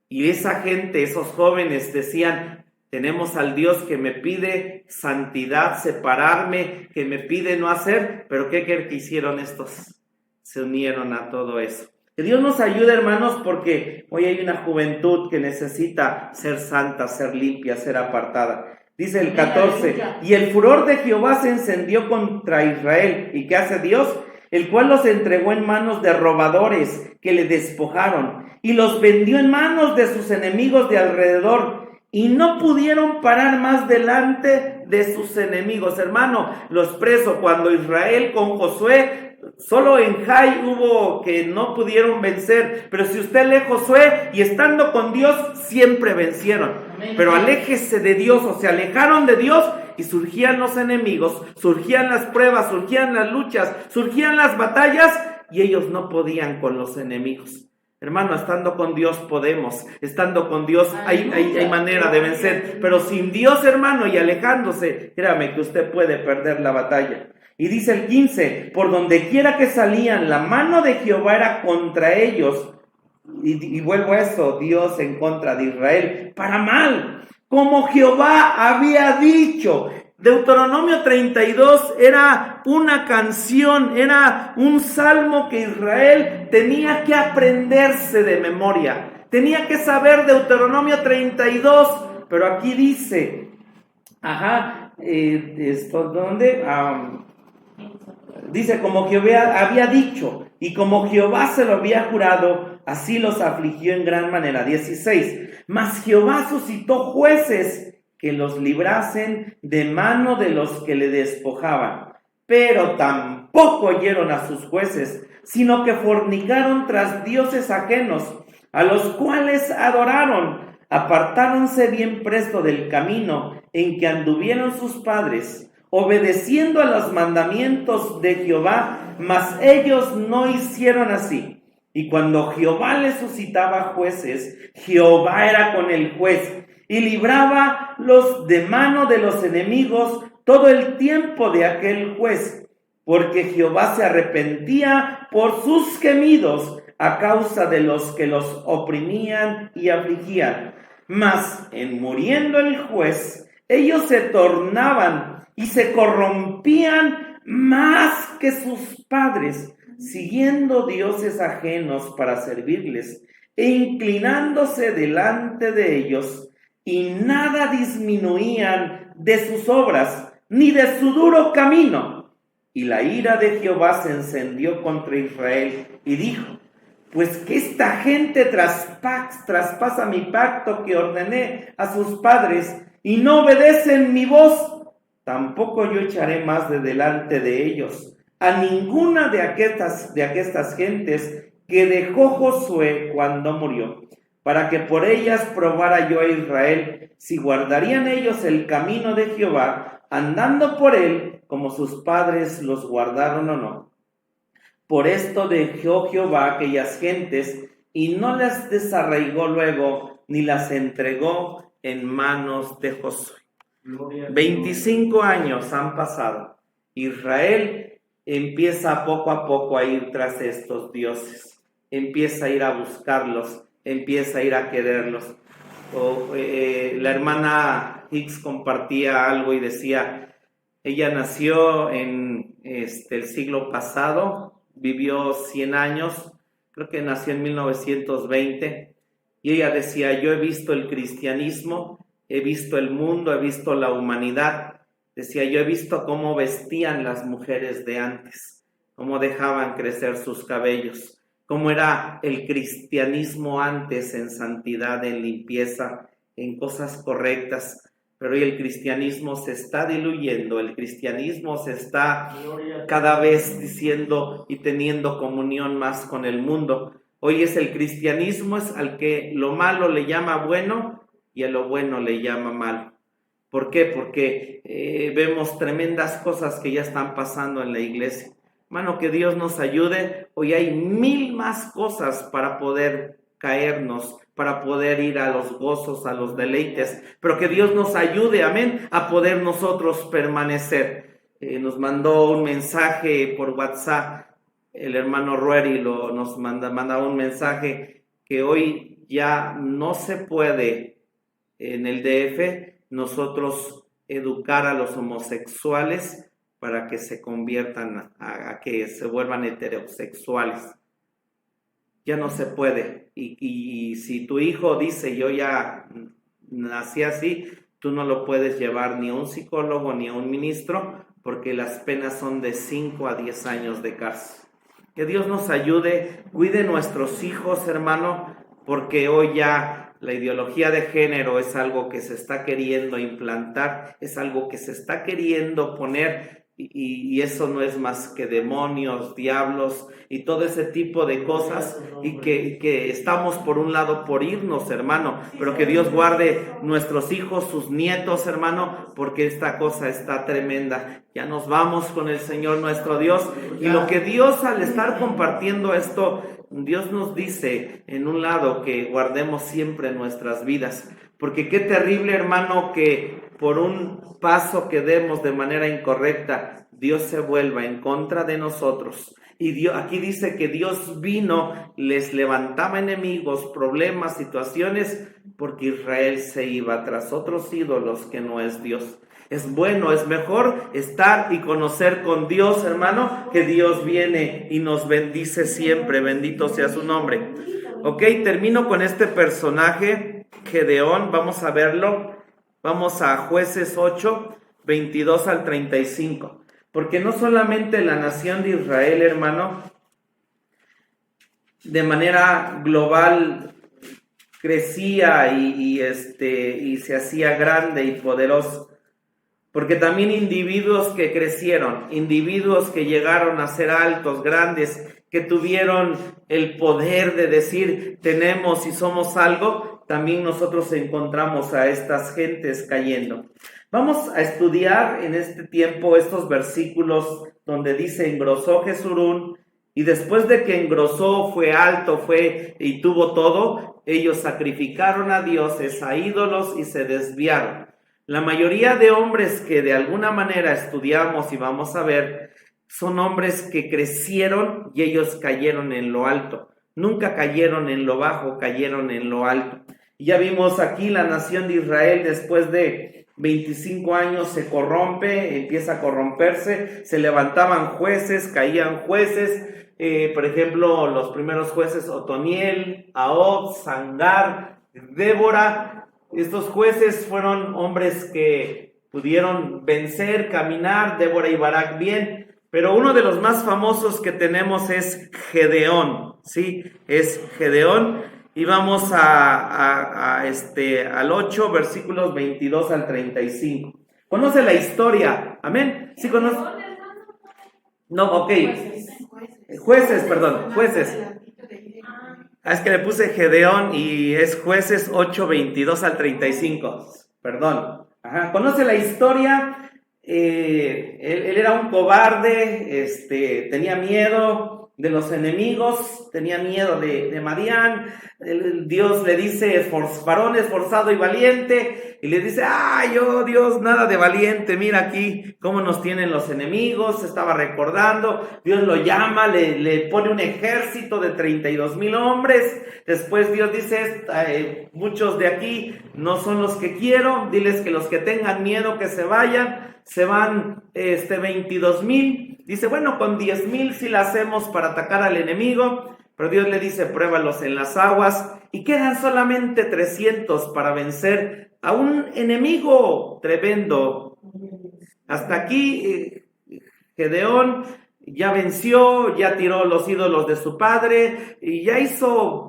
Speaker 1: Y esa gente, esos jóvenes decían, tenemos al Dios que me pide santidad, separarme, que me pide no hacer. Pero ¿qué creen que hicieron estos? Se unieron a todo eso. Que Dios nos ayude, hermanos, porque hoy hay una juventud que necesita ser santa, ser limpia, ser apartada. Dice el 14, y el furor de Jehová se encendió contra Israel. ¿Y qué hace Dios? El cual los entregó en manos de robadores que le despojaron y los vendió en manos de sus enemigos de alrededor, y no pudieron parar más delante de sus enemigos. Hermano, los presos cuando Israel con Josué, solo en Jai hubo que no pudieron vencer, pero si usted lee Josué y estando con Dios, siempre vencieron. Amén. Pero aléjese de Dios, o se alejaron de Dios y surgían los enemigos, surgían las pruebas, surgían las luchas, surgían las batallas y ellos no podían con los enemigos. Hermano, estando con Dios podemos, estando con Dios hay manera de vencer, pero sin Dios, hermano, y alejándose, créame que usted puede perder la batalla. Y dice el 15, por donde quiera que salían, la mano de Jehová era contra ellos. Y vuelvo a eso, Dios en contra de Israel, para mal, como Jehová había dicho. Deuteronomio 32 era una canción, era un salmo que Israel tenía que aprenderse de memoria. Tenía que saber Deuteronomio 32, pero aquí dice, ¿dónde? Dice, como Jehová había dicho, y como Jehová se lo había jurado, así los afligió en gran manera. 16. Mas Jehová suscitó jueces que los librasen de mano de los que le despojaban. Pero tampoco oyeron a sus jueces, sino que fornicaron tras dioses ajenos, a los cuales adoraron. Apartáronse bien presto del camino en que anduvieron sus padres, obedeciendo a los mandamientos de Jehová, mas ellos no hicieron así. Y cuando Jehová les suscitaba jueces, Jehová era con el juez, y libraba los de mano de los enemigos todo el tiempo de aquel juez, porque Jehová se arrepentía por sus gemidos a causa de los que los oprimían y afligían. Mas en muriendo el juez, ellos se tornaban y se corrompían más que sus padres, siguiendo dioses ajenos para servirles, e inclinándose delante de ellos, y nada disminuían de sus obras, ni de su duro camino. Y la ira de Jehová se encendió contra Israel, y dijo, pues que esta gente traspasa mi pacto que ordené a sus padres, y no obedecen mi voz, tampoco yo echaré más de delante de ellos a ninguna de aquestas gentes que dejó Josué cuando murió, para que por ellas probara yo a Israel si guardarían ellos el camino de Jehová, andando por él como sus padres los guardaron o no. Por esto dejó Jehová aquellas gentes y no las desarraigó luego, ni las entregó en manos de Josué. 25 años han pasado. Israel empieza poco a poco a ir tras estos dioses. Empieza a ir a buscarlos, empieza a ir a quererlos. La hermana Hicks compartía algo y decía, ella nació en el siglo pasado, vivió 100 años, creo que nació en 1920, y ella decía, yo he visto el cristianismo, he visto el mundo, he visto la humanidad. Decía, yo he visto cómo vestían las mujeres de antes, cómo dejaban crecer sus cabellos, cómo era el cristianismo antes en santidad, en limpieza, en cosas correctas. Pero hoy el cristianismo se está diluyendo, el cristianismo se está cada vez diciendo y teniendo comunión más con el mundo. Hoy es el cristianismo, es al que lo malo le llama bueno y a lo bueno le llama malo. ¿Por qué? Porque vemos tremendas cosas que ya están pasando en la iglesia. Hermano, que Dios nos ayude. Hoy hay 1000 más cosas para poder caernos, para poder ir a los gozos, a los deleites, pero que Dios nos ayude, amén, a poder nosotros permanecer. Nos mandó un mensaje por WhatsApp, el hermano Rueri nos manda un mensaje que hoy ya no se puede en el DF nosotros educar a los homosexuales para que se conviertan a que se vuelvan heterosexuales. Ya no se puede. Y si tu hijo dice, yo ya nací así, tú no lo puedes llevar ni a un psicólogo ni a un ministro, porque las penas son de 5 a 10 años de cárcel. Que Dios nos ayude, cuide nuestros hijos, hermano, porque hoy ya la ideología de género es algo que se está queriendo implantar, es algo que se está queriendo poner, y eso no es más que demonios, diablos y todo ese tipo de cosas, y que estamos por un lado por irnos, hermano, pero que Dios guarde nuestros hijos, sus nietos, hermano, porque esta cosa está tremenda. Ya nos vamos con el Señor nuestro Dios, y lo que Dios, al estar compartiendo esto, Dios nos dice en un lado que guardemos siempre nuestras vidas, porque qué terrible, hermano, que por un paso que demos de manera incorrecta, Dios se vuelva en contra de nosotros. Y Dios, aquí dice que Dios vino, les levantaba enemigos, problemas, situaciones, porque Israel se iba tras otros ídolos que no es Dios. Es bueno, es mejor estar y conocer con Dios, hermano, que Dios viene y nos bendice siempre. Bendito sea su nombre. Ok, termino con este personaje, Gedeón. Vamos a verlo. Vamos a Jueces 8, 22 al 35. Porque no solamente la nación de Israel, hermano, de manera global crecía y se hacía grande y poderoso, porque también individuos que crecieron, individuos que llegaron a ser altos, grandes, que tuvieron el poder de decir tenemos y somos algo, también nosotros encontramos a estas gentes cayendo. Vamos a estudiar en este tiempo estos versículos donde dice engrosó Jesurún, y después de que engrosó, fue alto, fue y tuvo todo, ellos sacrificaron a dioses, a ídolos y se desviaron. La mayoría de hombres que de alguna manera estudiamos y vamos a ver, son hombres que crecieron y ellos cayeron en lo alto. Nunca cayeron en lo bajo, cayeron en lo alto. Y ya vimos aquí la nación de Israel después de 25 años se corrompe, empieza a corromperse, se levantaban jueces, caían jueces, por ejemplo, los primeros jueces Otoniel, Ahod, Sangar, Débora. Estos jueces fueron hombres que pudieron vencer, caminar, Débora y Barak bien, pero uno de los más famosos que tenemos es Gedeón, ¿sí? Es Gedeón, y vamos al 8, versículos 22 al 35. ¿Conoce la historia? ¿Amén? ¿Sí conoce? No, ok. Jueces. Es que le puse Gedeón y es Jueces 8, 22 al 35. Perdón. Ajá. ¿Conoce la historia? Él era un cobarde, tenía miedo de los enemigos, tenía miedo de Madián. Dios le dice, varón esforzado y valiente, y le dice, yo Dios, nada de valiente, mira aquí cómo nos tienen los enemigos. Estaba recordando, Dios lo llama, le pone un ejército de 32,000 hombres. Después Dios dice, muchos de aquí no son los que quiero, diles que los que tengan miedo que se vayan. Se van 22,000. Dice, bueno, con 10,000 sí la hacemos para atacar al enemigo, pero Dios le dice, pruébalos en las aguas, y quedan solamente 300 para vencer a un enemigo tremendo. Hasta aquí Gedeón ya venció, ya tiró los ídolos de su padre, y ya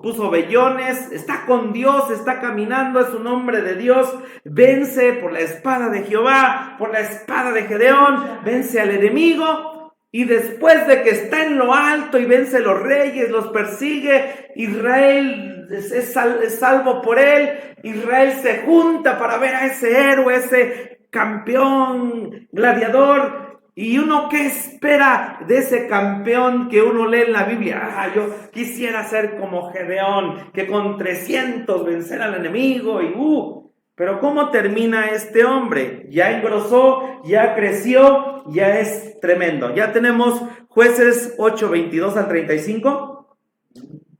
Speaker 1: puso vellones, está con Dios, está caminando, es un hombre de Dios, vence por la espada de Jehová, por la espada de Gedeón, vence al enemigo, y después de que está en lo alto y vence a los reyes, los persigue, Israel es salvo por él, Israel se junta para ver a ese héroe, ese campeón gladiador. Y uno, ¿qué espera de ese campeón que uno lee en la Biblia? Yo quisiera ser como Gedeón, que con 300 vencer al enemigo. Pero ¿cómo termina este hombre? Ya engrosó, ya creció, ya es tremendo. Ya tenemos Jueces 8, 22 al 35.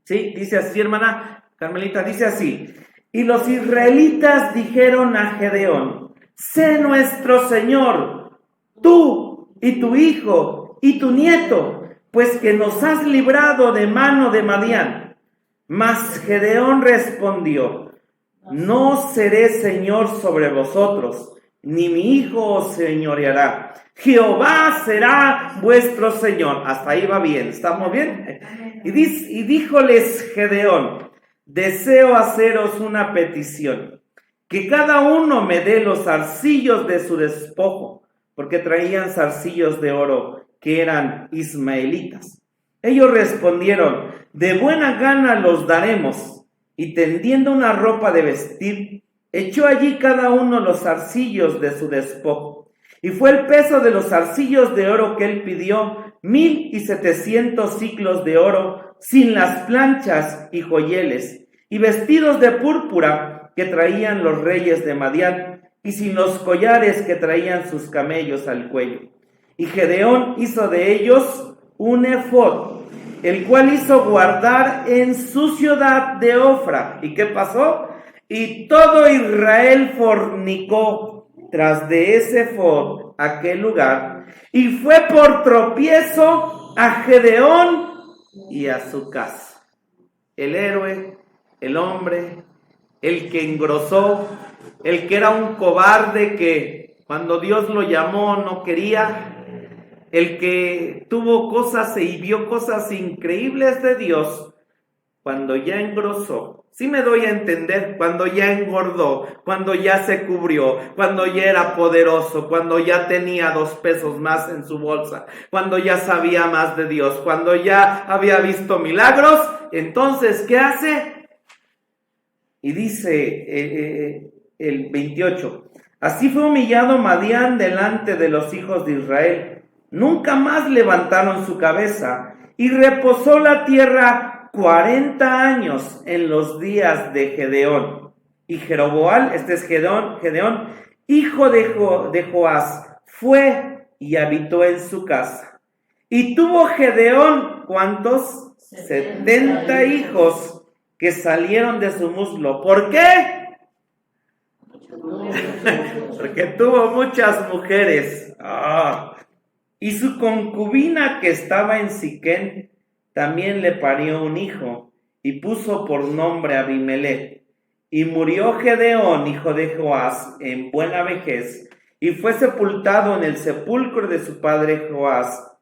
Speaker 1: Sí, dice así, hermana Carmelita, dice así. Y los israelitas dijeron a Gedeón, sé nuestro Señor, tú y tu hijo, y tu nieto, pues que nos has librado de mano de Madián. Mas Gedeón respondió, no seré señor sobre vosotros, ni mi hijo os señoreará. Jehová será vuestro señor. Hasta ahí va bien, ¿estamos bien? Y díjoles Gedeón, deseo haceros una petición, que cada uno me dé los zarcillos de su despojo, porque traían zarcillos de oro que eran ismaelitas. Ellos respondieron, de buena gana los daremos, y tendiendo una ropa de vestir, echó allí cada uno los zarcillos de su despojo. Y fue el peso de los zarcillos de oro que él pidió, 1,700 siclos de oro, sin las planchas y joyeles, y vestidos de púrpura que traían los reyes de Madián, y sin los collares que traían sus camellos al cuello. Y Gedeón hizo de ellos un efod, el cual hizo guardar en su ciudad de Ofra. ¿Y qué pasó? Y todo Israel fornicó tras de ese ephod aquel lugar, y fue por tropiezo a Gedeón y a su casa. El héroe, el hombre, el que engrosó, el que era un cobarde que cuando Dios lo llamó no quería, el que tuvo cosas y vio cosas increíbles de Dios, cuando ya engrosó, sí me doy a entender, cuando ya engordó, cuando ya se cubrió, cuando ya era poderoso, cuando ya tenía 2 pesos más en su bolsa, cuando ya sabía más de Dios, cuando ya había visto milagros, entonces, ¿qué hace? Y dice el 28, así fue humillado Madián delante de los hijos de Israel. Nunca más levantaron su cabeza y reposó la tierra 40 años en los días de Gedeón. Y Jeroboam, este es Gedeón, hijo de Joás, fue y habitó en su casa. Y tuvo Gedeón, ¿cuántos? 70 hijos que salieron de su muslo. ¿Por qué? Porque tuvo muchas mujeres. Y su concubina que estaba en Siquén también le parió un hijo y puso por nombre Abimelech. Y murió Gedeón, hijo de Joás, en buena vejez, y fue sepultado en el sepulcro de su padre Joás,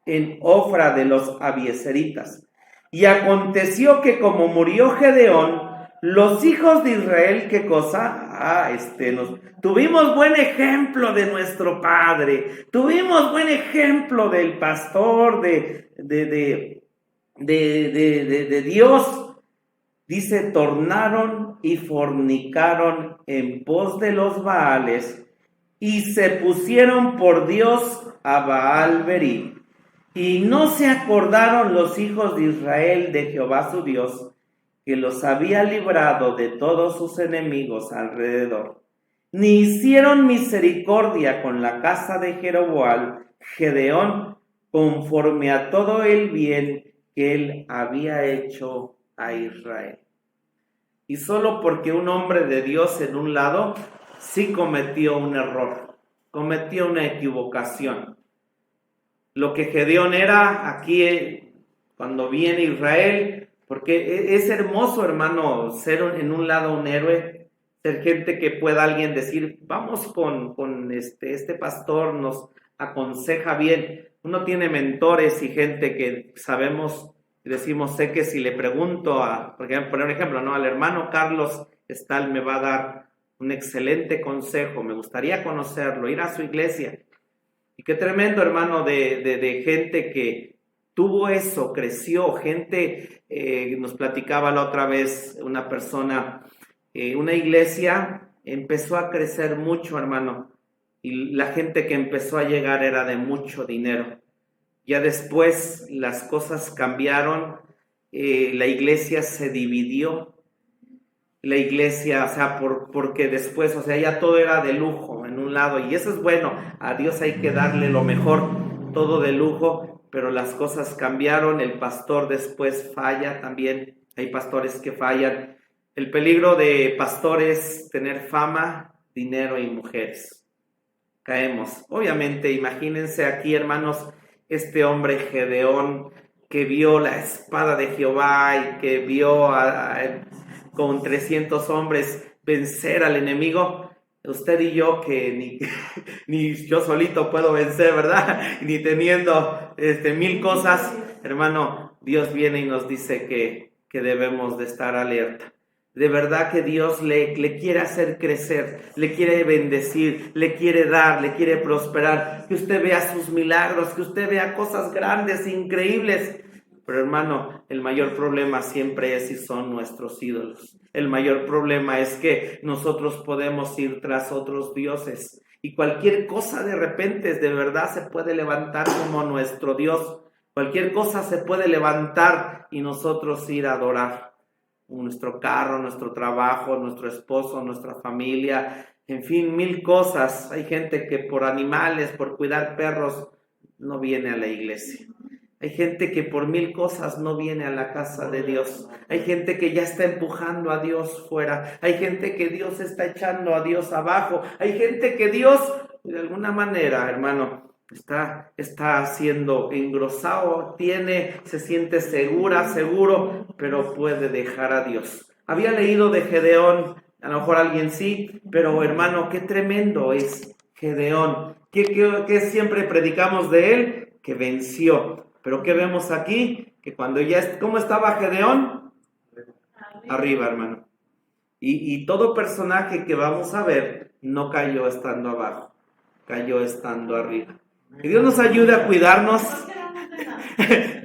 Speaker 1: en Ofra de los Abiezeritas. Y aconteció que como murió Gedeón, los hijos de Israel, ¿qué cosa? Tuvimos buen ejemplo de nuestro padre, tuvimos buen ejemplo del pastor, de Dios. Dice, tornaron y fornicaron en pos de los Baales y se pusieron por Dios a Baal Berí. Y no se acordaron los hijos de Israel de Jehová su Dios, que los había librado de todos sus enemigos alrededor. Ni hicieron misericordia con la casa de Jeroboam, Gedeón, conforme a todo el bien que él había hecho a Israel. Y solo porque un hombre de Dios en un lado sí cometió un error, cometió una equivocación. Lo que Gedeón era aquí cuando viene Israel, porque es hermoso, hermano, ser en un lado un héroe, ser gente que pueda alguien decir, vamos con este pastor, nos aconseja bien. Uno tiene mentores y gente que sabemos y decimos, sé que si le pregunto por poner un ejemplo, ¿no? Al hermano Carlos Estal me va a dar un excelente consejo, me gustaría conocerlo, ir a su iglesia. Y qué tremendo, hermano, de gente que tuvo eso, creció, gente, nos platicaba la otra vez una persona, una iglesia empezó a crecer mucho, hermano, y la gente que empezó a llegar era de mucho dinero. Ya después las cosas cambiaron, la iglesia se dividió, la iglesia, o sea, porque después, o sea, ya todo era de lujo en un lado, y eso es bueno, a Dios hay que darle lo mejor, todo de lujo, pero las cosas cambiaron, el pastor después falla también, hay pastores que fallan. El peligro de pastores, tener fama, dinero y mujeres. Caemos. Obviamente, imagínense aquí, hermanos, este hombre Gedeón que vio la espada de Jehová y que vio con 300 hombres vencer al enemigo. Usted y yo que ni yo solito puedo vencer, ¿verdad? Ni teniendo 1000 cosas. Hermano, Dios viene y nos dice que debemos de estar alerta. De verdad que Dios le quiere hacer crecer, le quiere bendecir, le quiere dar, le quiere prosperar, que usted vea sus milagros, que usted vea cosas grandes, increíbles. Pero hermano, el mayor problema siempre es si son nuestros ídolos. El mayor problema es que nosotros podemos ir tras otros dioses y cualquier cosa de repente de verdad se puede levantar como nuestro Dios. Cualquier cosa se puede levantar y nosotros ir a adorar. Nuestro carro, nuestro trabajo, nuestro esposo, nuestra familia, en fin, 1000 cosas. Hay gente que por animales, por cuidar perros, no viene a la iglesia. Hay gente que por 1000 cosas no viene a la casa de Dios. Hay gente que ya está empujando a Dios fuera. Hay gente que Dios está echando a Dios abajo. Hay gente que Dios, de alguna manera, hermano, está siendo engrosado, se siente seguro, pero puede dejar a Dios. Había leído de Gedeón, a lo mejor alguien sí, pero hermano, qué tremendo es Gedeón. ¿Qué siempre predicamos de él? Que venció. Pero ¿qué vemos aquí? Que cuando ¿cómo estaba Gedeón? Arriba, hermano. Y todo personaje que vamos a ver no cayó estando abajo, cayó estando arriba. Que Dios nos ayude a cuidarnos.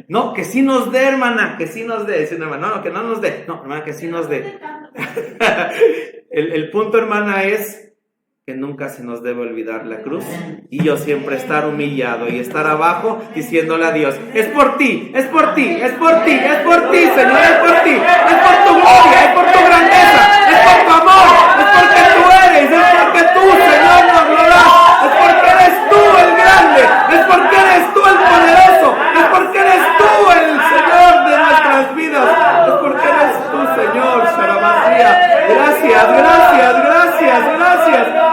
Speaker 1: No, que sí nos dé, hermana, que sí nos dé. Dice una hermana, no, que no nos dé. No, hermana, que sí nos dé. El punto, hermana, es que nunca se nos debe olvidar la cruz, y yo siempre estar humillado y estar abajo diciéndole a Dios, es por ti, es por ti, es por ti, es por ti, Señor, es por ti, es por tu gloria, es por tu grandeza, es por tu amor, es porque tú eres, es porque tú, Señor, nos lo das, es porque eres tú el grande, es porque eres tú el poderoso, es porque eres tú el Señor de nuestras vidas, es porque eres tú, Señor, Sharabasía.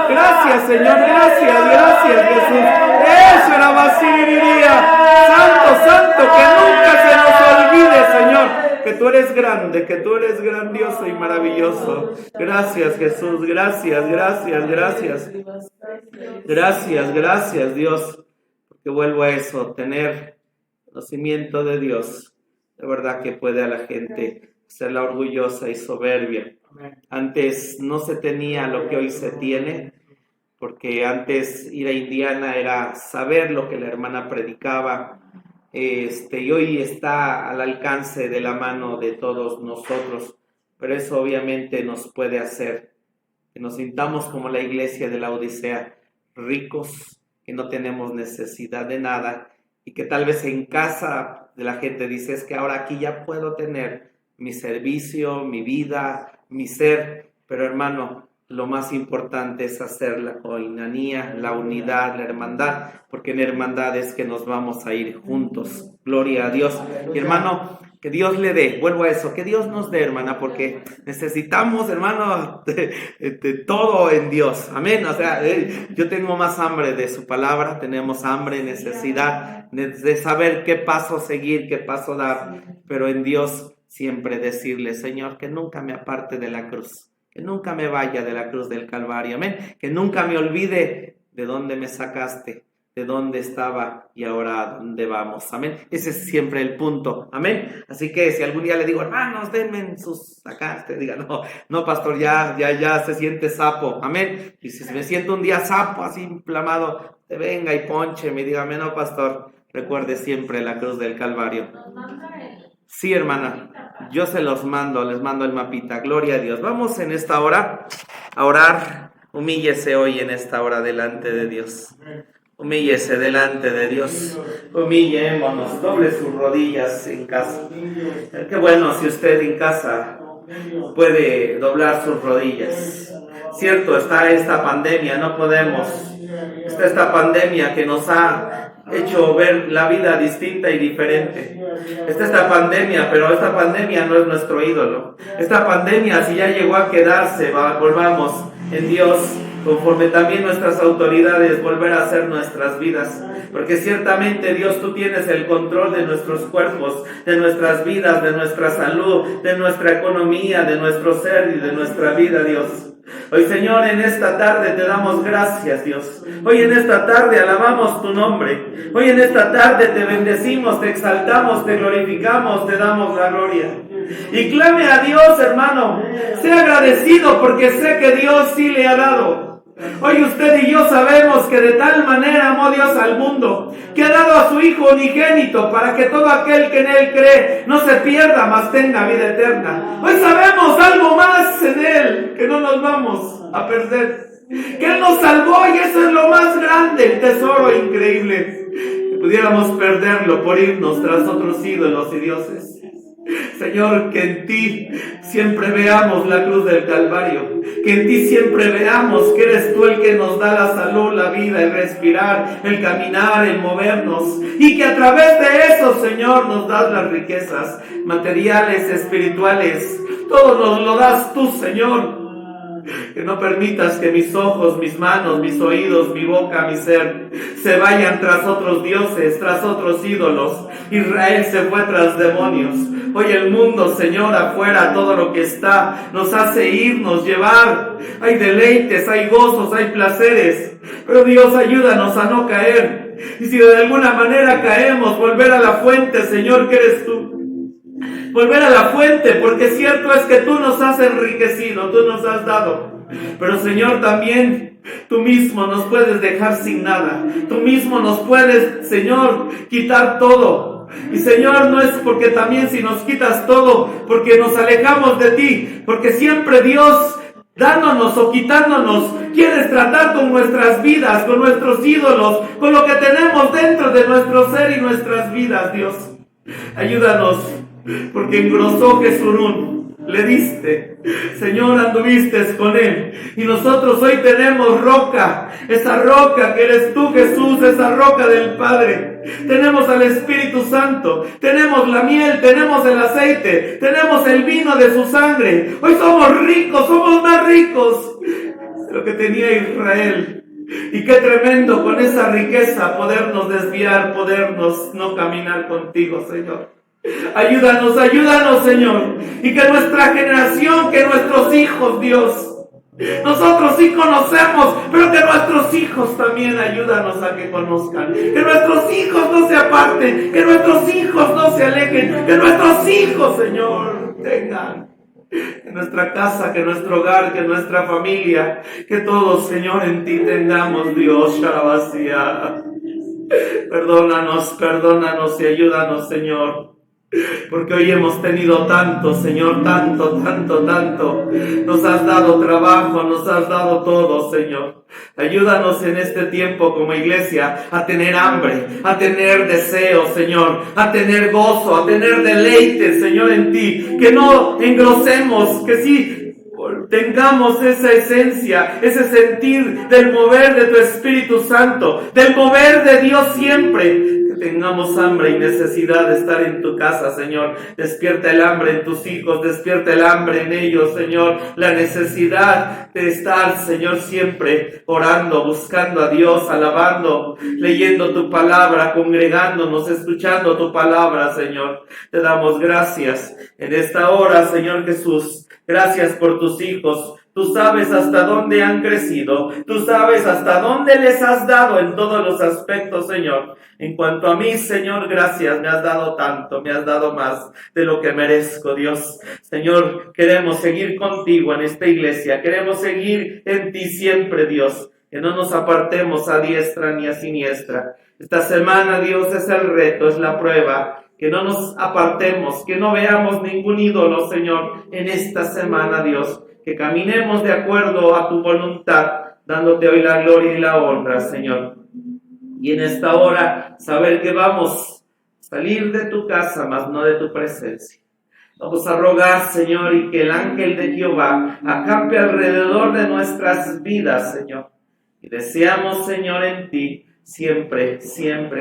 Speaker 1: Gracias, Señor, gracias, Jesús. Eso era Basilia. Santo, que nunca se nos olvide, Señor, que tú eres grande, que tú eres grandioso y maravilloso. Gracias, Jesús, gracias, Dios, porque vuelvo a eso, tener conocimiento de Dios, de verdad que puede a la gente hacerla orgullosa y soberbia. Antes no se tenía lo que hoy se tiene, porque antes ir a Indiana era saber lo que la hermana predicaba, y hoy está al alcance de la mano de todos nosotros, pero eso obviamente nos puede hacer que nos sintamos como la iglesia de la Odisea, ricos, que no tenemos necesidad de nada, y que tal vez en casa de la gente dice, es que ahora aquí ya puedo tener mi servicio, mi vida, mi ser, pero hermano, lo más importante es hacer la coinonía, la unidad, la hermandad, porque en hermandad es que nos vamos a ir juntos. Gloria a Dios. Y hermano, que Dios le dé, vuelvo a eso, que Dios nos dé, hermana, porque necesitamos, hermano, de todo en Dios. Amén. O sea, yo tengo más hambre de su palabra, tenemos hambre, necesidad de saber qué paso seguir, qué paso dar, pero en Dios siempre decirle, Señor, que nunca me aparte de la cruz, que nunca me vaya de la cruz del Calvario, amén, que nunca me olvide de dónde me sacaste, de dónde estaba y ahora a dónde vamos, amén, ese es siempre el punto, amén, así que si algún día le digo, hermanos, denme sus acá, te diga, no pastor, ya se siente sapo, amén, y si me siento un día sapo, así inflamado, te venga y ponche, me diga, amén, no pastor, recuerde siempre la cruz del Calvario. Sí, hermana, yo les mando el mapita, gloria a Dios. Vamos en esta hora a orar, humíllese hoy en esta hora delante de Dios. Humíllese delante de Dios, humillémonos, doble sus rodillas en casa. Qué bueno si usted en casa puede doblar sus rodillas. Cierto, está esta pandemia, no podemos. Está esta pandemia que nos ha hecho ver la vida distinta y diferente. Está esta pandemia, pero esta pandemia no es nuestro ídolo. Esta pandemia, si ya llegó a quedarse, volvamos en Dios, conforme también nuestras autoridades, volver a hacer nuestras vidas. Porque ciertamente, Dios, tú tienes el control de nuestros cuerpos, de nuestras vidas, de nuestra salud, de nuestra economía, de nuestro ser y de nuestra vida, Dios. Hoy, Señor, en esta tarde te damos gracias, Dios. Hoy en esta tarde alabamos tu nombre. Hoy en esta tarde te bendecimos, te exaltamos, te glorificamos, te damos la gloria. Y clame a Dios, hermano. Sea agradecido porque sé que Dios sí le ha dado. Hoy usted y yo sabemos que de tal manera amó Dios al mundo, que ha dado a su Hijo unigénito para que todo aquel que en Él cree no se pierda, mas tenga vida eterna. Hoy sabemos algo más en Él, que no nos vamos a perder, que Él nos salvó y eso es lo más grande, el tesoro increíble, que pudiéramos perderlo por irnos tras otros ídolos y dioses. Señor, que en ti siempre veamos la cruz del Calvario, que en ti siempre veamos que eres tú el que nos da la salud, la vida, el respirar, el caminar, el movernos, y que a través de eso, Señor, nos das las riquezas materiales, espirituales. Todo nos lo das tú, Señor. Que no permitas que mis ojos, mis manos, mis oídos, mi boca, mi ser se vayan tras otros dioses, tras otros ídolos. Israel se fue tras demonios. Hoy el mundo, Señor, afuera, todo lo que está, nos hace irnos, llevar. Hay deleites, hay gozos, hay placeres. Pero Dios, ayúdanos a no caer. Y si de alguna manera caemos, volver a la fuente, Señor, que eres tú. Volver a la fuente, porque cierto es que tú nos has enriquecido, tú nos has dado. Pero Señor, también tú mismo nos puedes dejar sin nada. Tú mismo nos puedes, Señor, quitar todo. Y Señor, no es porque también si nos quitas todo, porque nos alejamos de ti, porque siempre Dios, dándonos o quitándonos, quieres tratar con nuestras vidas, con nuestros ídolos, con lo que tenemos dentro de nuestro ser y nuestras vidas, Dios. Ayúdanos, porque engrosó Jesurún, le diste, Señor, anduviste con él, y nosotros hoy tenemos roca, esa roca que eres tú, Jesús, esa roca del Padre. Tenemos al Espíritu Santo, tenemos la miel, tenemos el aceite, tenemos el vino de su sangre. Hoy somos ricos, somos más ricos de lo que tenía Israel. Y qué tremendo con esa riqueza podernos desviar, podernos no caminar contigo, Señor. Ayúdanos, ayúdanos, Señor. Y que nuestra generación, que nuestros hijos, Dios, nosotros sí conocemos, pero que nuestros hijos también ayúdanos a que conozcan. Que nuestros hijos no se aparten, que nuestros hijos no se alejen, que nuestros hijos, Señor, tengan. Que nuestra casa, que nuestro hogar, que nuestra familia, que todos, Señor, en ti tengamos, Dios, Shalabasía. Perdónanos, perdónanos y ayúdanos, Señor. Porque hoy hemos tenido tanto, Señor, tanto. Nos has dado trabajo, nos has dado todo, Señor. Ayúdanos en este tiempo como iglesia a tener hambre, a tener deseo, Señor, a tener gozo, a tener deleite, Señor, en ti. Que no engrosemos, que sí tengamos esa esencia, ese sentir del mover de tu Espíritu Santo, del mover de Dios siempre. Que tengamos hambre y necesidad de estar en tu casa, Señor. Despierta el hambre en tus hijos, despierta el hambre en ellos, Señor. La necesidad de estar, Señor, siempre orando, buscando a Dios, alabando, leyendo tu palabra, congregándonos, escuchando tu palabra, Señor. Te damos gracias en esta hora, Señor Jesús. Gracias por tus hijos. Tú sabes hasta dónde han crecido. Tú sabes hasta dónde les has dado en todos los aspectos, Señor. En cuanto a mí, Señor, gracias. Me has dado tanto, me has dado más de lo que merezco, Dios. Señor, queremos seguir contigo en esta iglesia. Queremos seguir en ti siempre, Dios. Que no nos apartemos a diestra ni a siniestra. Esta semana, Dios, es el reto, es la prueba. Que no nos apartemos, que no veamos ningún ídolo, Señor, en esta semana, Dios. Que caminemos de acuerdo a tu voluntad, dándote hoy la gloria y la honra, Señor. Y en esta hora, saber que vamos a salir de tu casa, mas no de tu presencia. Vamos a rogar, Señor, y que el ángel de Jehová acampe alrededor de nuestras vidas, Señor. Y deseamos, Señor, en ti, siempre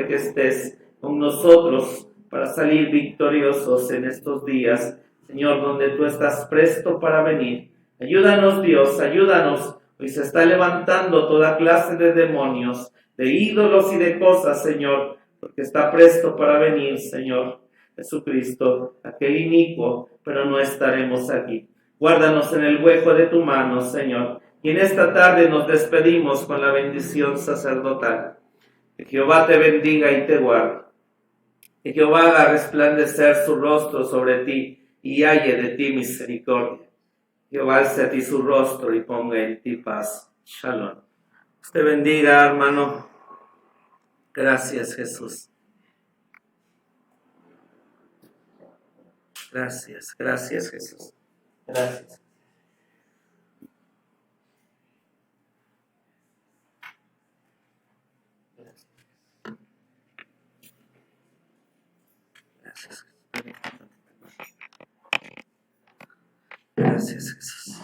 Speaker 1: que estés con nosotros, para salir victoriosos en estos días, Señor, donde tú estás presto para venir. Ayúdanos, Dios, ayúdanos. Hoy se está levantando toda clase de demonios, de ídolos y de cosas, Señor, porque está presto para venir, Señor Jesucristo, aquel inicuo, pero no estaremos aquí. Guárdanos en el hueco de tu mano, Señor, y en esta tarde nos despedimos con la bendición sacerdotal. Que Jehová te bendiga y te guarde. Que Jehová haga resplandecer su rostro sobre ti y halle de ti misericordia. Jehová alce a ti su rostro y ponga en ti paz. Shalom. Dios te bendiga, hermano. Gracias, Jesús. Gracias, Jesús. Gracias. Gracias.
Speaker 2: Gracias, Jesús.